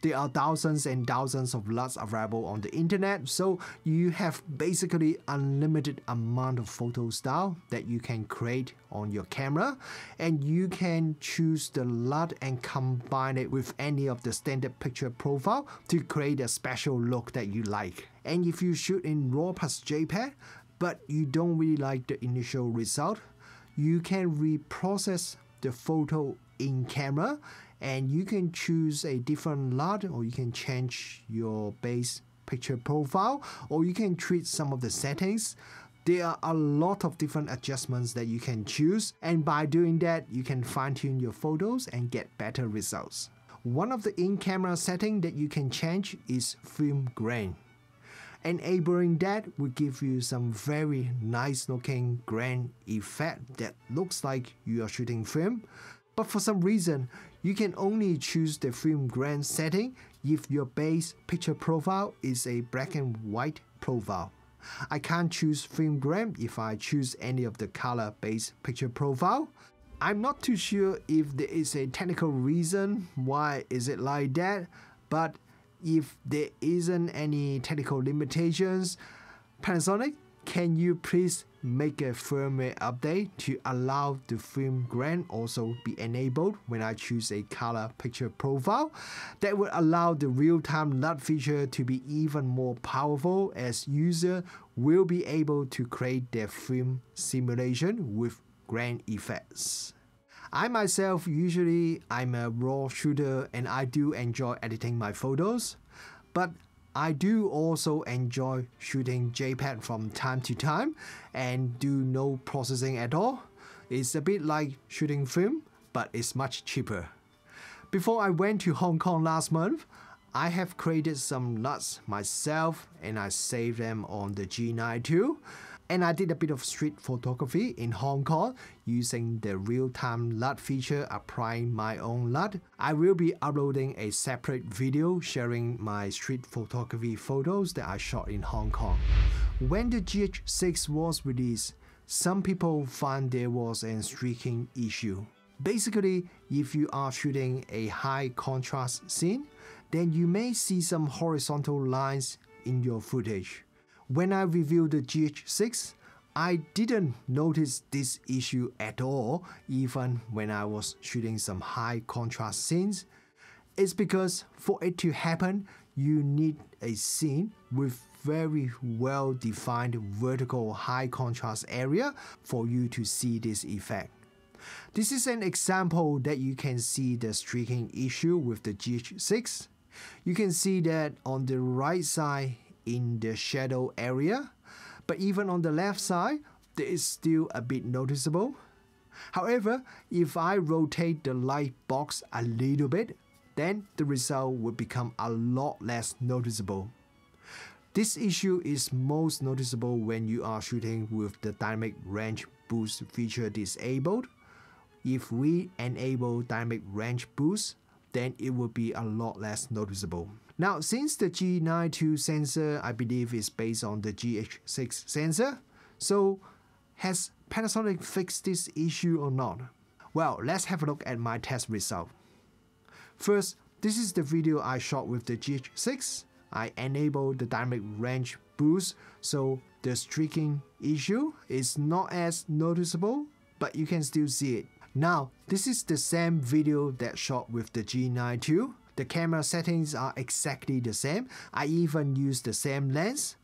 There are thousands and thousands of LUTs available on the internet, so you have basically unlimited amount of photo style that you can create on your camera, and you can choose the LUT and combine it with any of the standard picture profile to create a special look that you like. And if you shoot in RAW plus JPEG, but you don't really like the initial result, you can reprocess the photo in camera, and you can choose a different LUT, or you can change your base picture profile, or you can tweak some of the settings. There are a lot of different adjustments that you can choose, and by doing that, you can fine-tune your photos and get better results. One of the in-camera settings that you can change is film grain. Enabling that will give you some very nice looking grain effect that looks like you are shooting film. But for some reason, you can only choose the film grain setting if your base picture profile is a black and white profile. I can't choose film grain if I choose any of the color based picture profile. I'm not too sure if there is a technical reason why is it like that, but if there isn't any technical limitations, Panasonic, can you please make a firmware update to allow the film grain also be enabled when I choose a color picture profile? That would allow the real-time LUT feature to be even more powerful, as user will be able to create their film simulation with grain effects. I myself, I'm a RAW shooter and I do enjoy editing my photos, but I do also enjoy shooting JPEG from time to time and do no processing at all. It's a bit like shooting film, but it's much cheaper. Before I went to Hong Kong last month, I have created some LUTs myself and I saved them on the G9ii. And I did a bit of street photography in Hong Kong using the real-time LUT feature, applying my own LUT. I will be uploading a separate video sharing my street photography photos that I shot in Hong Kong. When the GH6 was released, some people find there was a streaking issue. Basically, if you are shooting a high contrast scene, then you may see some horizontal lines in your footage. When I reviewed the GH6, I didn't notice this issue at all, even when I was shooting some high contrast scenes. It's because for it to happen, you need a scene with very well defined vertical high contrast area for you to see this effect. This is an example that you can see the streaking issue with the GH6. You can see that on the right side in the shadow area, but even on the left side, there is still a bit noticeable. However, if I rotate the light box a little bit, then the result would become a lot less noticeable. This issue is most noticeable when you are shooting with the dynamic range boost feature disabled. If we enable dynamic range boost, then it will be a lot less noticeable. Now, since the G9ii sensor, I believe, is based on the GH6 sensor, so has Panasonic fixed this issue or not? Well, let's have a look at my test result. First, this is the video I shot with the GH6. I enabled the dynamic range boost, so the streaking issue is not as noticeable, but you can still see it. Now, this is the same video that shot with the G9ii. The camera settings are exactly the same. I even used the same lens.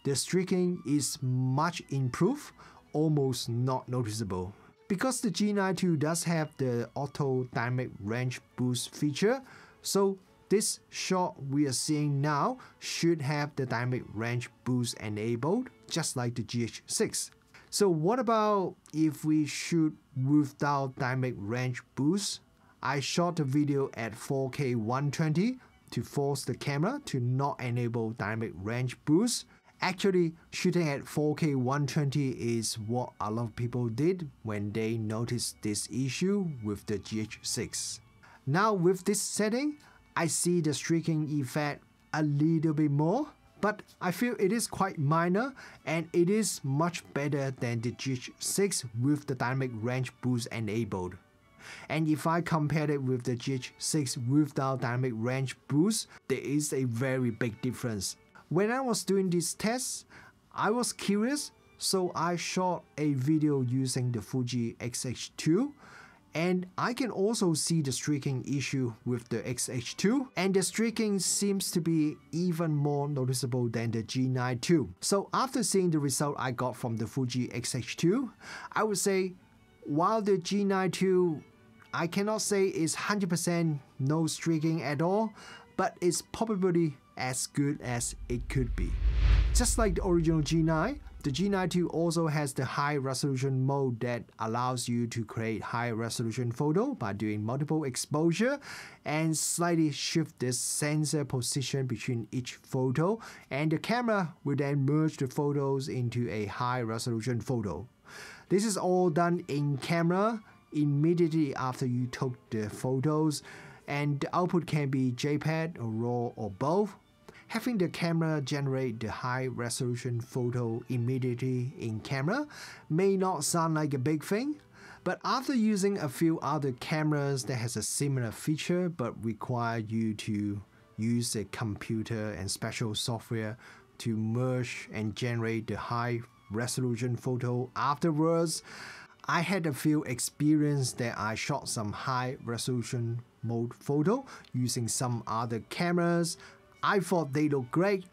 The streaking is much improved, almost not noticeable. Because the G9ii does have the auto dynamic range boost feature, so this shot we are seeing now should have the dynamic range boost enabled, just like the GH6. So what about if we shoot without dynamic range boost? I shot the video at 4K 120 to force the camera to not enable dynamic range boost. Actually, shooting at 4K 120 is what a lot of people did when they noticed this issue with the GH6. Now with this setting, I see the streaking effect a little bit more, but I feel it is quite minor and it is much better than the GH6 with the dynamic range boost enabled. And if I compare it with the GH6 without dynamic range boost, there is a very big difference. When I was doing this test, I was curious, so I shot a video using the Fuji X-H2, and I can also see the streaking issue with the X-H2, and the streaking seems to be even more noticeable than the G9ii. So after seeing the result I got from the Fuji X-H2, I would say while the G9ii I cannot say is 100% no streaking at all, but it's probably as good as it could be. Just like the original G9, the G9ii also has the high resolution mode that allows you to create high resolution photo by doing multiple exposure and slightly shift the sensor position between each photo, and the camera will then merge the photos into a high resolution photo. This is all done in camera immediately after you took the photos, and the output can be JPEG or RAW or both. Having the camera generate the high resolution photo immediately in camera may not sound like a big thing, but after using a few other cameras that has a similar feature but require you to use a computer and special software to merge and generate the high resolution photo afterwards, I had a few experience that I shot some high resolution mode photo using some other cameras. I thought they looked great,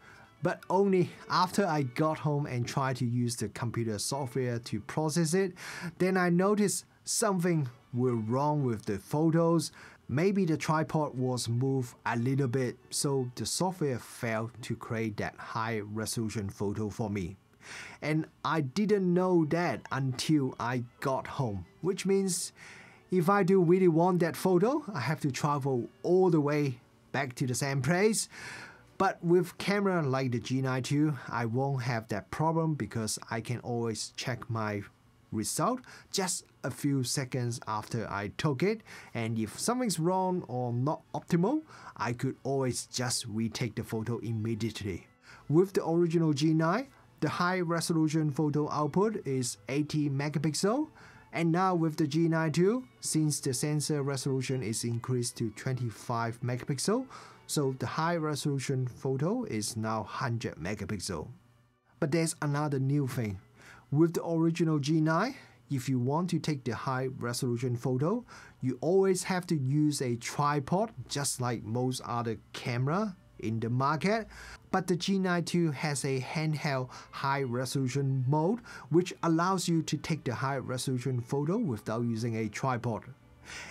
but only after I got home and tried to use the computer software to process it, then I noticed something was wrong with the photos. Maybe the tripod was moved a little bit, so the software failed to create that high resolution photo for me. And I didn't know that until I got home, which means if I do really want that photo, I have to travel all the way back to the same place. But with camera like the G9ii, I won't have that problem because I can always check my result just a few seconds after I took it, and if something's wrong or not optimal, I could always just retake the photo immediately. With the original G9, The high resolution photo output is 80 megapixel. And now with the G9 II, since the sensor resolution is increased to 25 megapixel, so the high resolution photo is now 100 megapixel. But there's another new thing. With the original G9, if you want to take the high resolution photo, you always have to use a tripod just like most other camera in the market. But the G9 II has a handheld high resolution mode which allows you to take the high resolution photo without using a tripod.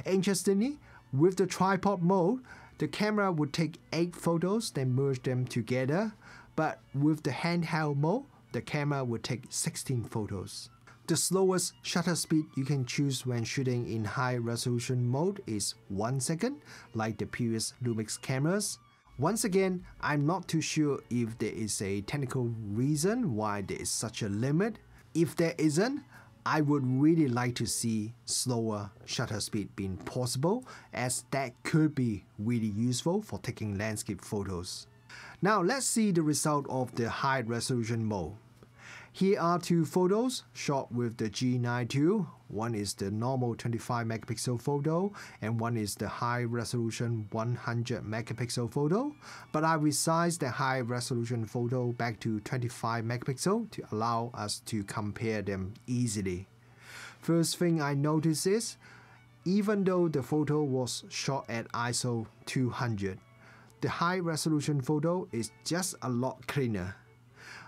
Interestingly, with the tripod mode, the camera would take 8 photos then merge them together, but with the handheld mode, the camera would take 16 photos. The slowest shutter speed you can choose when shooting in high resolution mode is 1 second, like the previous Lumix cameras. Once again, I'm not too sure if there is a technical reason why there is such a limit. If there isn't, I would really like to see slower shutter speed being possible, as that could be really useful for taking landscape photos. Now let's see the result of the high resolution mode. Here are 2 photos shot with the G9 II. One is the normal 25 megapixel photo and one is the high resolution 100 megapixel photo. But I resized the high resolution photo back to 25 megapixel to allow us to compare them easily. First thing I noticed is, even though the photo was shot at ISO 200, the high resolution photo is just a lot cleaner.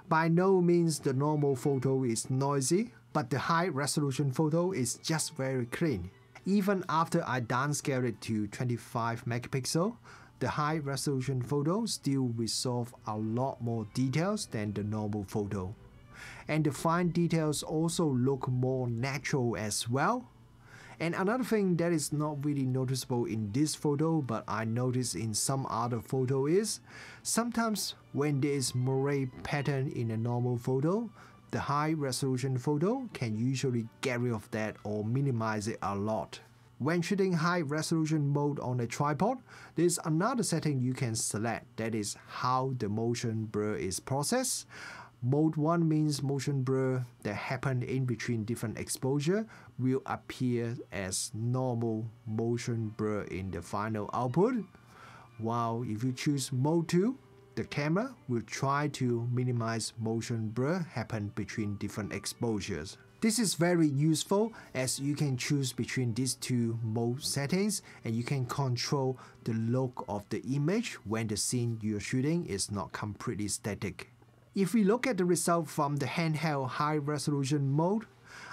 By no means the normal photo is noisy, but the high resolution photo is just very clean. Even after I downscaled it to 25 megapixel, the high resolution photo still resolve a lot more details than the normal photo. And the fine details also look more natural as well. And another thing that is not really noticeable in this photo but I noticed in some other photo is, sometimes when there is moire pattern in a normal photo, the high resolution photo can usually get rid of that or minimize it a lot. When shooting high resolution mode on a tripod, there's another setting you can select, that is how the motion blur is processed. Mode 1 means motion blur that happen in between different exposure will appear as normal motion blur in the final output. While if you choose Mode 2, the camera will try to minimize motion blur happen between different exposures. This is very useful as you can choose between these 2 mode settings and you can control the look of the image when the scene you're shooting is not completely static. If we look at the result from the handheld high resolution mode,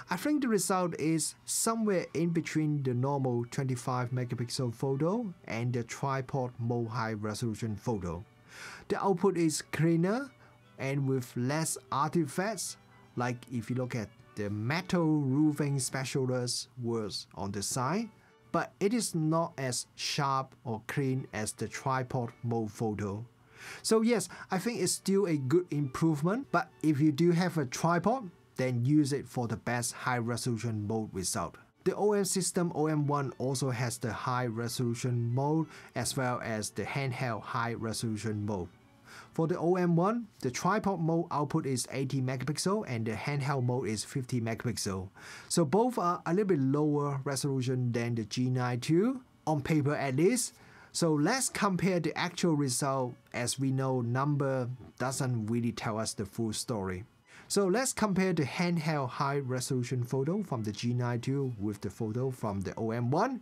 I think the result is somewhere in between the normal 25 megapixel photo and the tripod mode high resolution photo. The output is cleaner and with less artifacts, like if you look at the metal roofing spatulas words on the side, but it is not as sharp or clean as the tripod mode photo. So yes, I think it's still a good improvement, but if you do have a tripod, then use it for the best high resolution mode result. The OM system OM1 also has the high resolution mode as well as the handheld high resolution mode. For the OM1, the tripod mode output is 80 megapixel and the handheld mode is 50 megapixel. So both are a little bit lower resolution than the G9 II, on paper at least. So let's compare the actual result, as we know number doesn't really tell us the full story. So let's compare the handheld high resolution photo from the G9 II with the photo from the OM1.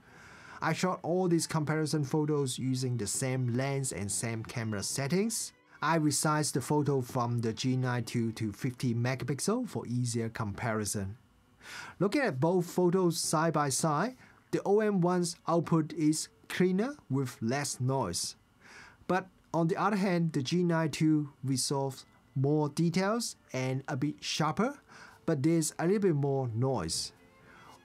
I shot all these comparison photos using the same lens and same camera settings. I resized the photo from the G9 II to 50 megapixel for easier comparison. Looking at both photos side by side, the OM1's output is cleaner with less noise. But on the other hand, the G9 II resolves more details and a bit sharper, but there's a little bit more noise.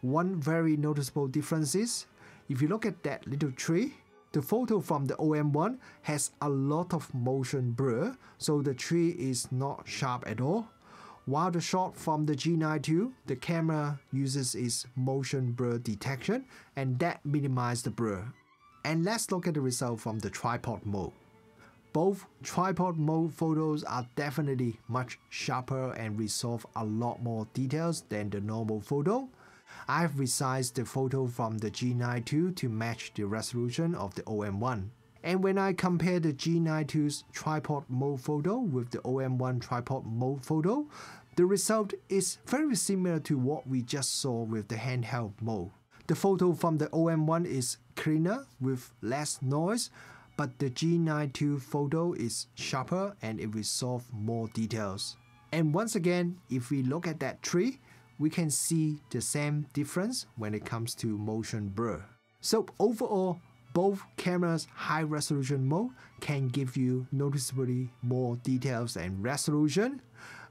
One very noticeable difference is, if you look at that little tree, the photo from the OM1 has a lot of motion blur, so the tree is not sharp at all. While the shot from the G9 II, the camera uses its motion blur detection and that minimizes the blur. And let's look at the result from the tripod mode. Both tripod mode photos are definitely much sharper and resolve a lot more details than the normal photo. I've resized the photo from the G9 II to match the resolution of the OM1. And when I compare the G9 II's tripod mode photo with the OM1 tripod mode photo, the result is very similar to what we just saw with the handheld mode. The photo from the OM1 is cleaner with less noise, but the G9 II photo is sharper and it resolves more details. And once again, if we look at that tree, we can see the same difference when it comes to motion blur. So overall, both cameras' high resolution mode can give you noticeably more details and resolution,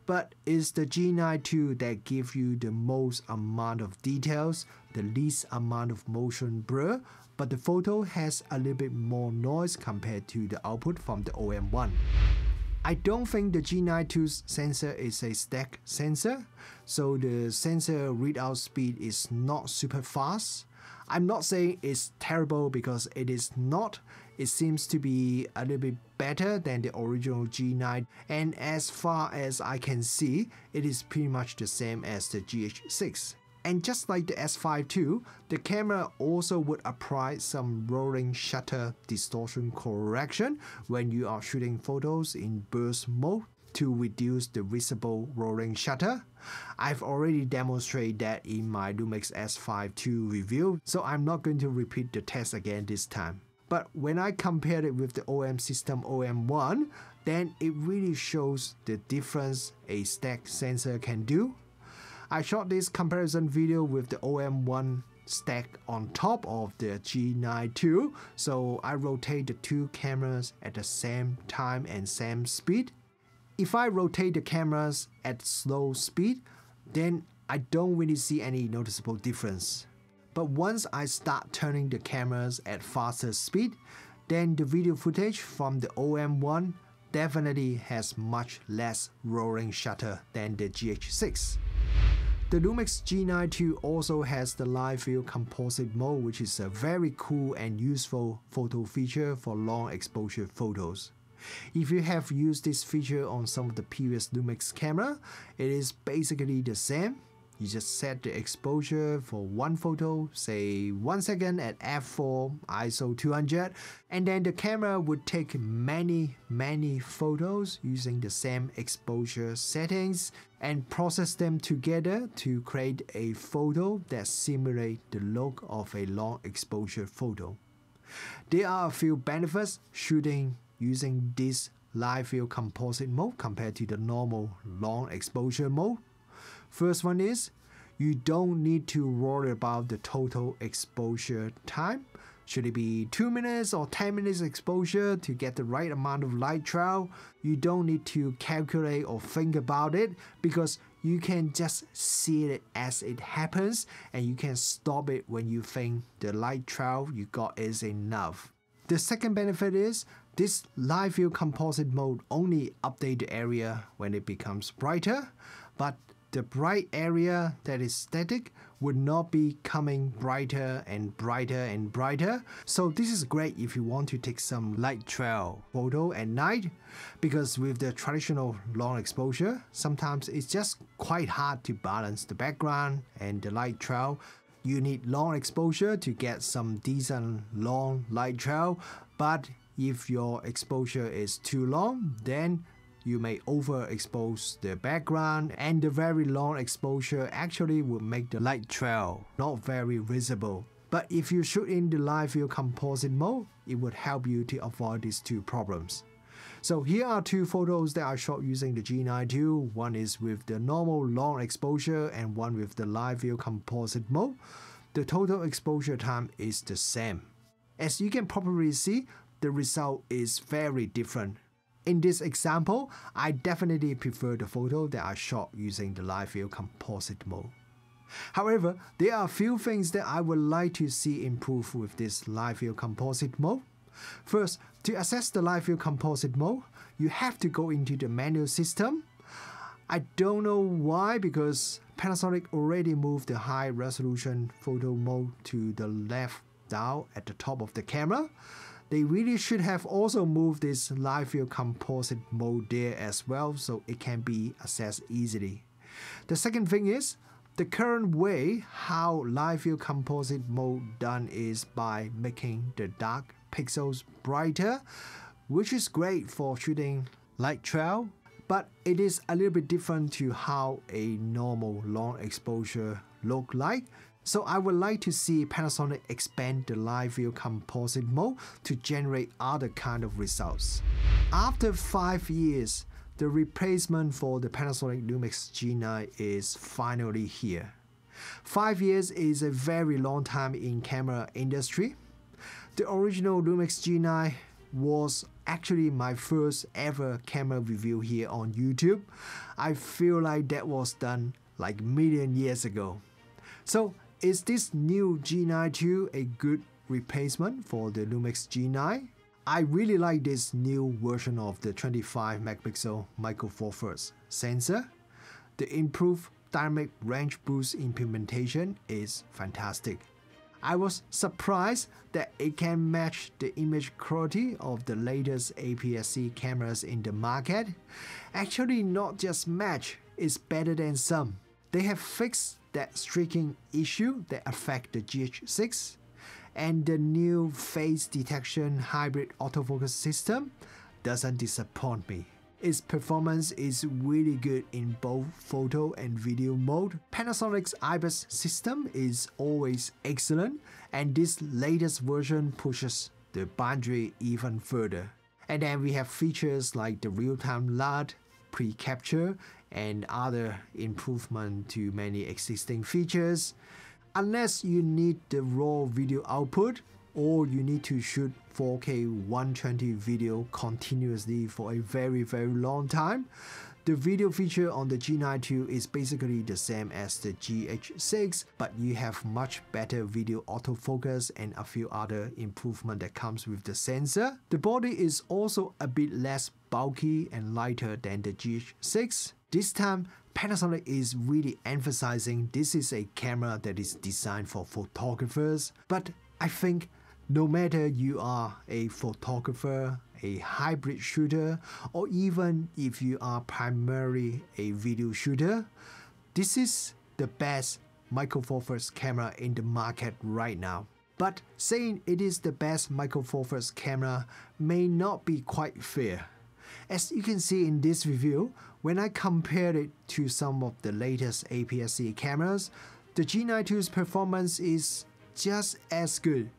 but it's the G9 II that gives you the most amount of details, the least amount of motion blur, but the photo has a little bit more noise compared to the output from the OM1. I don't think the G9 II's sensor is a stack sensor, so the sensor readout speed is not super fast. I'm not saying it's terrible because it is not. It seems to be a little bit better than the original G9, and as far as I can see, it is pretty much the same as the GH6. And just like the S5II, the camera also would apply some rolling shutter distortion correction when you are shooting photos in burst mode to reduce the visible rolling shutter. I've already demonstrated that in my Lumix S5II review, so I'm not going to repeat the test again this time. But when I compared it with the OM system OM1, then it really shows the difference a stack sensor can do. I shot this comparison video with the OM1 stack on top of the G9 II, so I rotate the two cameras at the same time and same speed. If I rotate the cameras at slow speed, then I don't really see any noticeable difference. But once I start turning the cameras at faster speed, then the video footage from the OM1 definitely has much less rolling shutter than the GH6. The Lumix G9 II also has the live view composite mode, which is a very cool and useful photo feature for long exposure photos. If you have used this feature on some of the previous Lumix camera, it is basically the same. You just set the exposure for one photo, say 1 second at f4 ISO 200, and then the camera would take many photos using the same exposure settings and process them together to create a photo that simulates the look of a long exposure photo. There are a few benefits shooting using this live view composite mode compared to the normal long exposure mode. First one is, you don't need to worry about the total exposure time. Should it be 2 minutes or 10 minutes exposure to get the right amount of light trail? You don't need to calculate or think about it because you can just see it as it happens and you can stop it when you think the light trail you got is enough. The second benefit is, this live view composite mode only updates the area when it becomes brighter, but the bright area that is static would not be coming brighter and brighter and brighter. So this is great if you want to take some light trail photo at night, because with the traditional long exposure, sometimes it's just quite hard to balance the background and the light trail. You need long exposure to get some decent long light trail, but if your exposure is too long, then you may overexpose the background, and the very long exposure actually would make the light trail not very visible. But if you shoot in the live view composite mode, it would help you to avoid these two problems. So here are two photos that I shot using the G9 II. One is with the normal long exposure and one with the live view composite mode. The total exposure time is the same. As you can probably see, the result is very different. In this example, I definitely prefer the photo that I shot using the live view composite mode. However, there are a few things that I would like to see improve with this live view composite mode. First, to access the live view composite mode, you have to go into the menu system. I don't know why, because Panasonic already moved the high resolution photo mode to the left down at the top of the camera. They really should have also moved this live view composite mode there as well, so it can be accessed easily. The second thing is, the current way how live view composite mode done is by making the dark pixels brighter, which is great for shooting light trail, but it is a little bit different to how a normal long exposure look like. So I would like to see Panasonic expand the live view composite mode to generate other kind of results. After 5 years, the replacement for the Panasonic Lumix G9 is finally here. 5 years is a very long time in camera industry. The original Lumix G9 was actually my first ever camera review here on YouTube. I feel like that was done like million years ago. So is this new G9ii a good replacement for the Lumix G9? I really like this new version of the 25 megapixel micro four thirds sensor. The improved dynamic range boost implementation is fantastic. I was surprised that it can match the image quality of the latest APS-C cameras in the market. Actually, not just match, it's better than some. They have fixed that streaking issue that affect the GH6, and the new face detection hybrid autofocus system doesn't disappoint me. Its performance is really good in both photo and video mode. Panasonic's IBIS system is always excellent, and this latest version pushes the boundary even further. And then we have features like the real-time LUT, pre-capture, and other improvement to many existing features. Unless you need the raw video output, or you need to shoot 4K 120 video continuously for a very long time, the video feature on the G9ii is basically the same as the GH6, but you have much better video autofocus and a few other improvements that comes with the sensor. The body is also a bit less bulky and lighter than the GH6. This time, Panasonic is really emphasizing this is a camera that is designed for photographers, but I think no matter you are a photographer, a hybrid shooter, or even if you are primarily a video shooter, this is the best micro four thirds camera in the market right now. But saying it is the best micro four thirds camera may not be quite fair. As you can see in this review, when I compared it to some of the latest APS-C cameras, the G9ii's performance is just as good.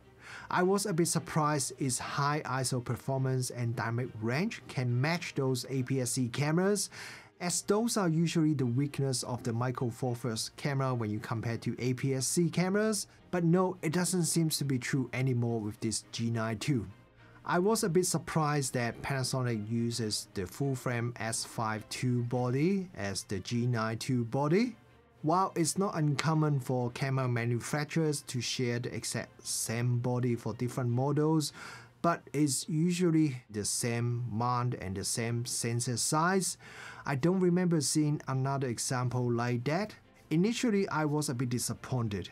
I was a bit surprised its high ISO performance and dynamic range can match those APS-C cameras, as those are usually the weakness of the micro four thirds camera when you compare to APS-C cameras, but no, it doesn't seem to be true anymore with this G9ii. I was a bit surprised that Panasonic uses the full-frame S5II body as the G9ii body. While it's not uncommon for camera manufacturers to share the exact same body for different models, but it's usually the same mount and the same sensor size. I don't remember seeing another example like that. Initially, I was a bit disappointed.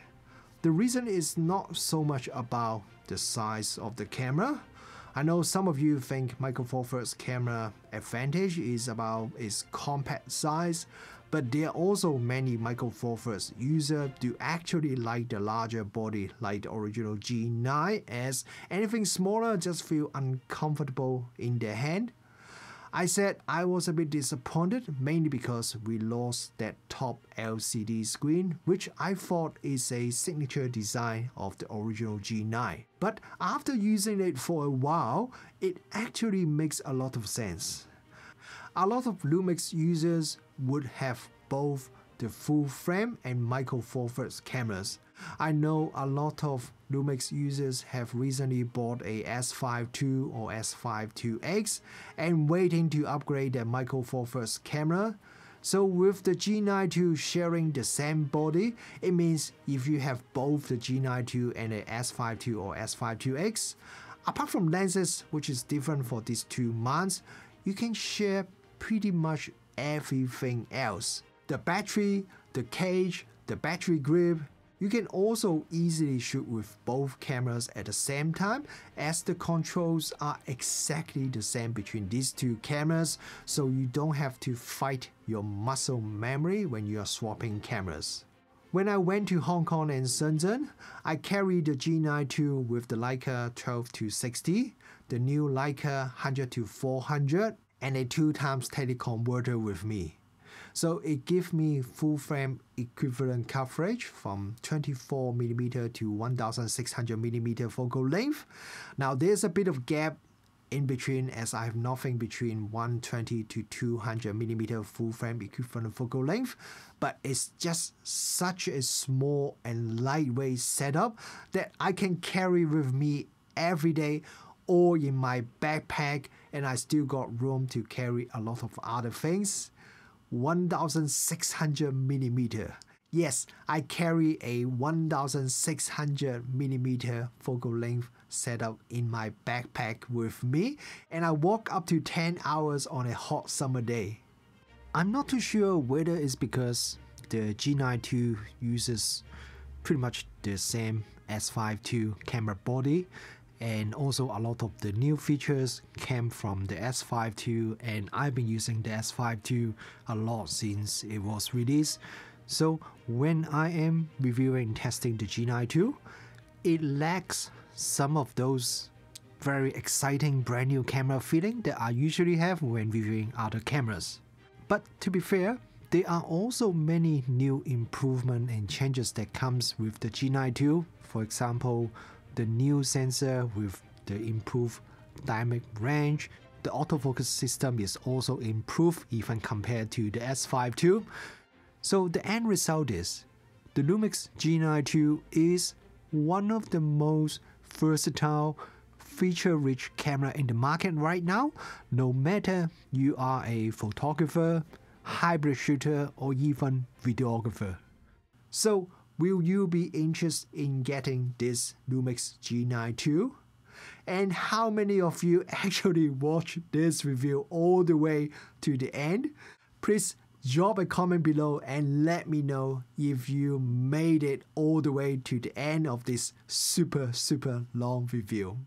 The reason is not so much about the size of the camera. I know some of you think micro four thirds camera advantage is about its compact size, but there are also many micro four thirds users do actually like the larger body like the original G9, as anything smaller just feel uncomfortable in their hand. I said I was a bit disappointed mainly because we lost that top LCD screen, which I thought is a signature design of the original G9. But after using it for a while, it actually makes a lot of sense. A lot of Lumix users would have both the full frame and micro four thirds cameras. I know a lot of Lumix users have recently bought a S5II or S5IIX and waiting to upgrade their micro four thirds camera. So with the G9ii sharing the same body, it means if you have both the G9ii and a S5II or S5IIX, apart from lenses, which is different for these two mounts, you can share pretty much everything else. The battery, the cage, the battery grip, You can also easily shoot with both cameras at the same time, as the controls are exactly the same between these two cameras, so you don't have to fight your muscle memory when you are swapping cameras. When I went to Hong Kong and Shenzhen, I carried the G9 II with the Leica 12-60, the new Leica 100-400, and a 2x teleconverter with me. So it gives me full frame equivalent coverage from 24mm to 1600mm focal length. Now there's a bit of gap in between, as I have nothing between 120 to 200mm full frame equivalent focal length, but it's just such a small and lightweight setup that I can carry with me every day or in my backpack, and I still got room to carry a lot of other things. 1600mm. Yes, I carry a 1600mm focal length setup in my backpack with me, and I walk up to 10 hours on a hot summer day. I'm not too sure whether it's because the G9 II uses pretty much the same S5II camera body, and also a lot of the new features came from the S5II, and I've been using the S5II a lot since it was released. So when I am reviewing and testing the G9 II, it lacks some of those very exciting brand new camera feeling that I usually have when reviewing other cameras. But to be fair, there are also many new improvements and changes that comes with the G9 II. For example, the new sensor with the improved dynamic range. The autofocus system is also improved even compared to the S5II. So the end result is, the Lumix G9 II is one of the most versatile, feature-rich camera in the market right now, no matter you are a photographer, hybrid shooter, or even videographer. So will you be interested in getting this Lumix G9 II? And how many of you actually watch this review all the way to the end? Please drop a comment below and let me know if you made it all the way to the end of this super long review.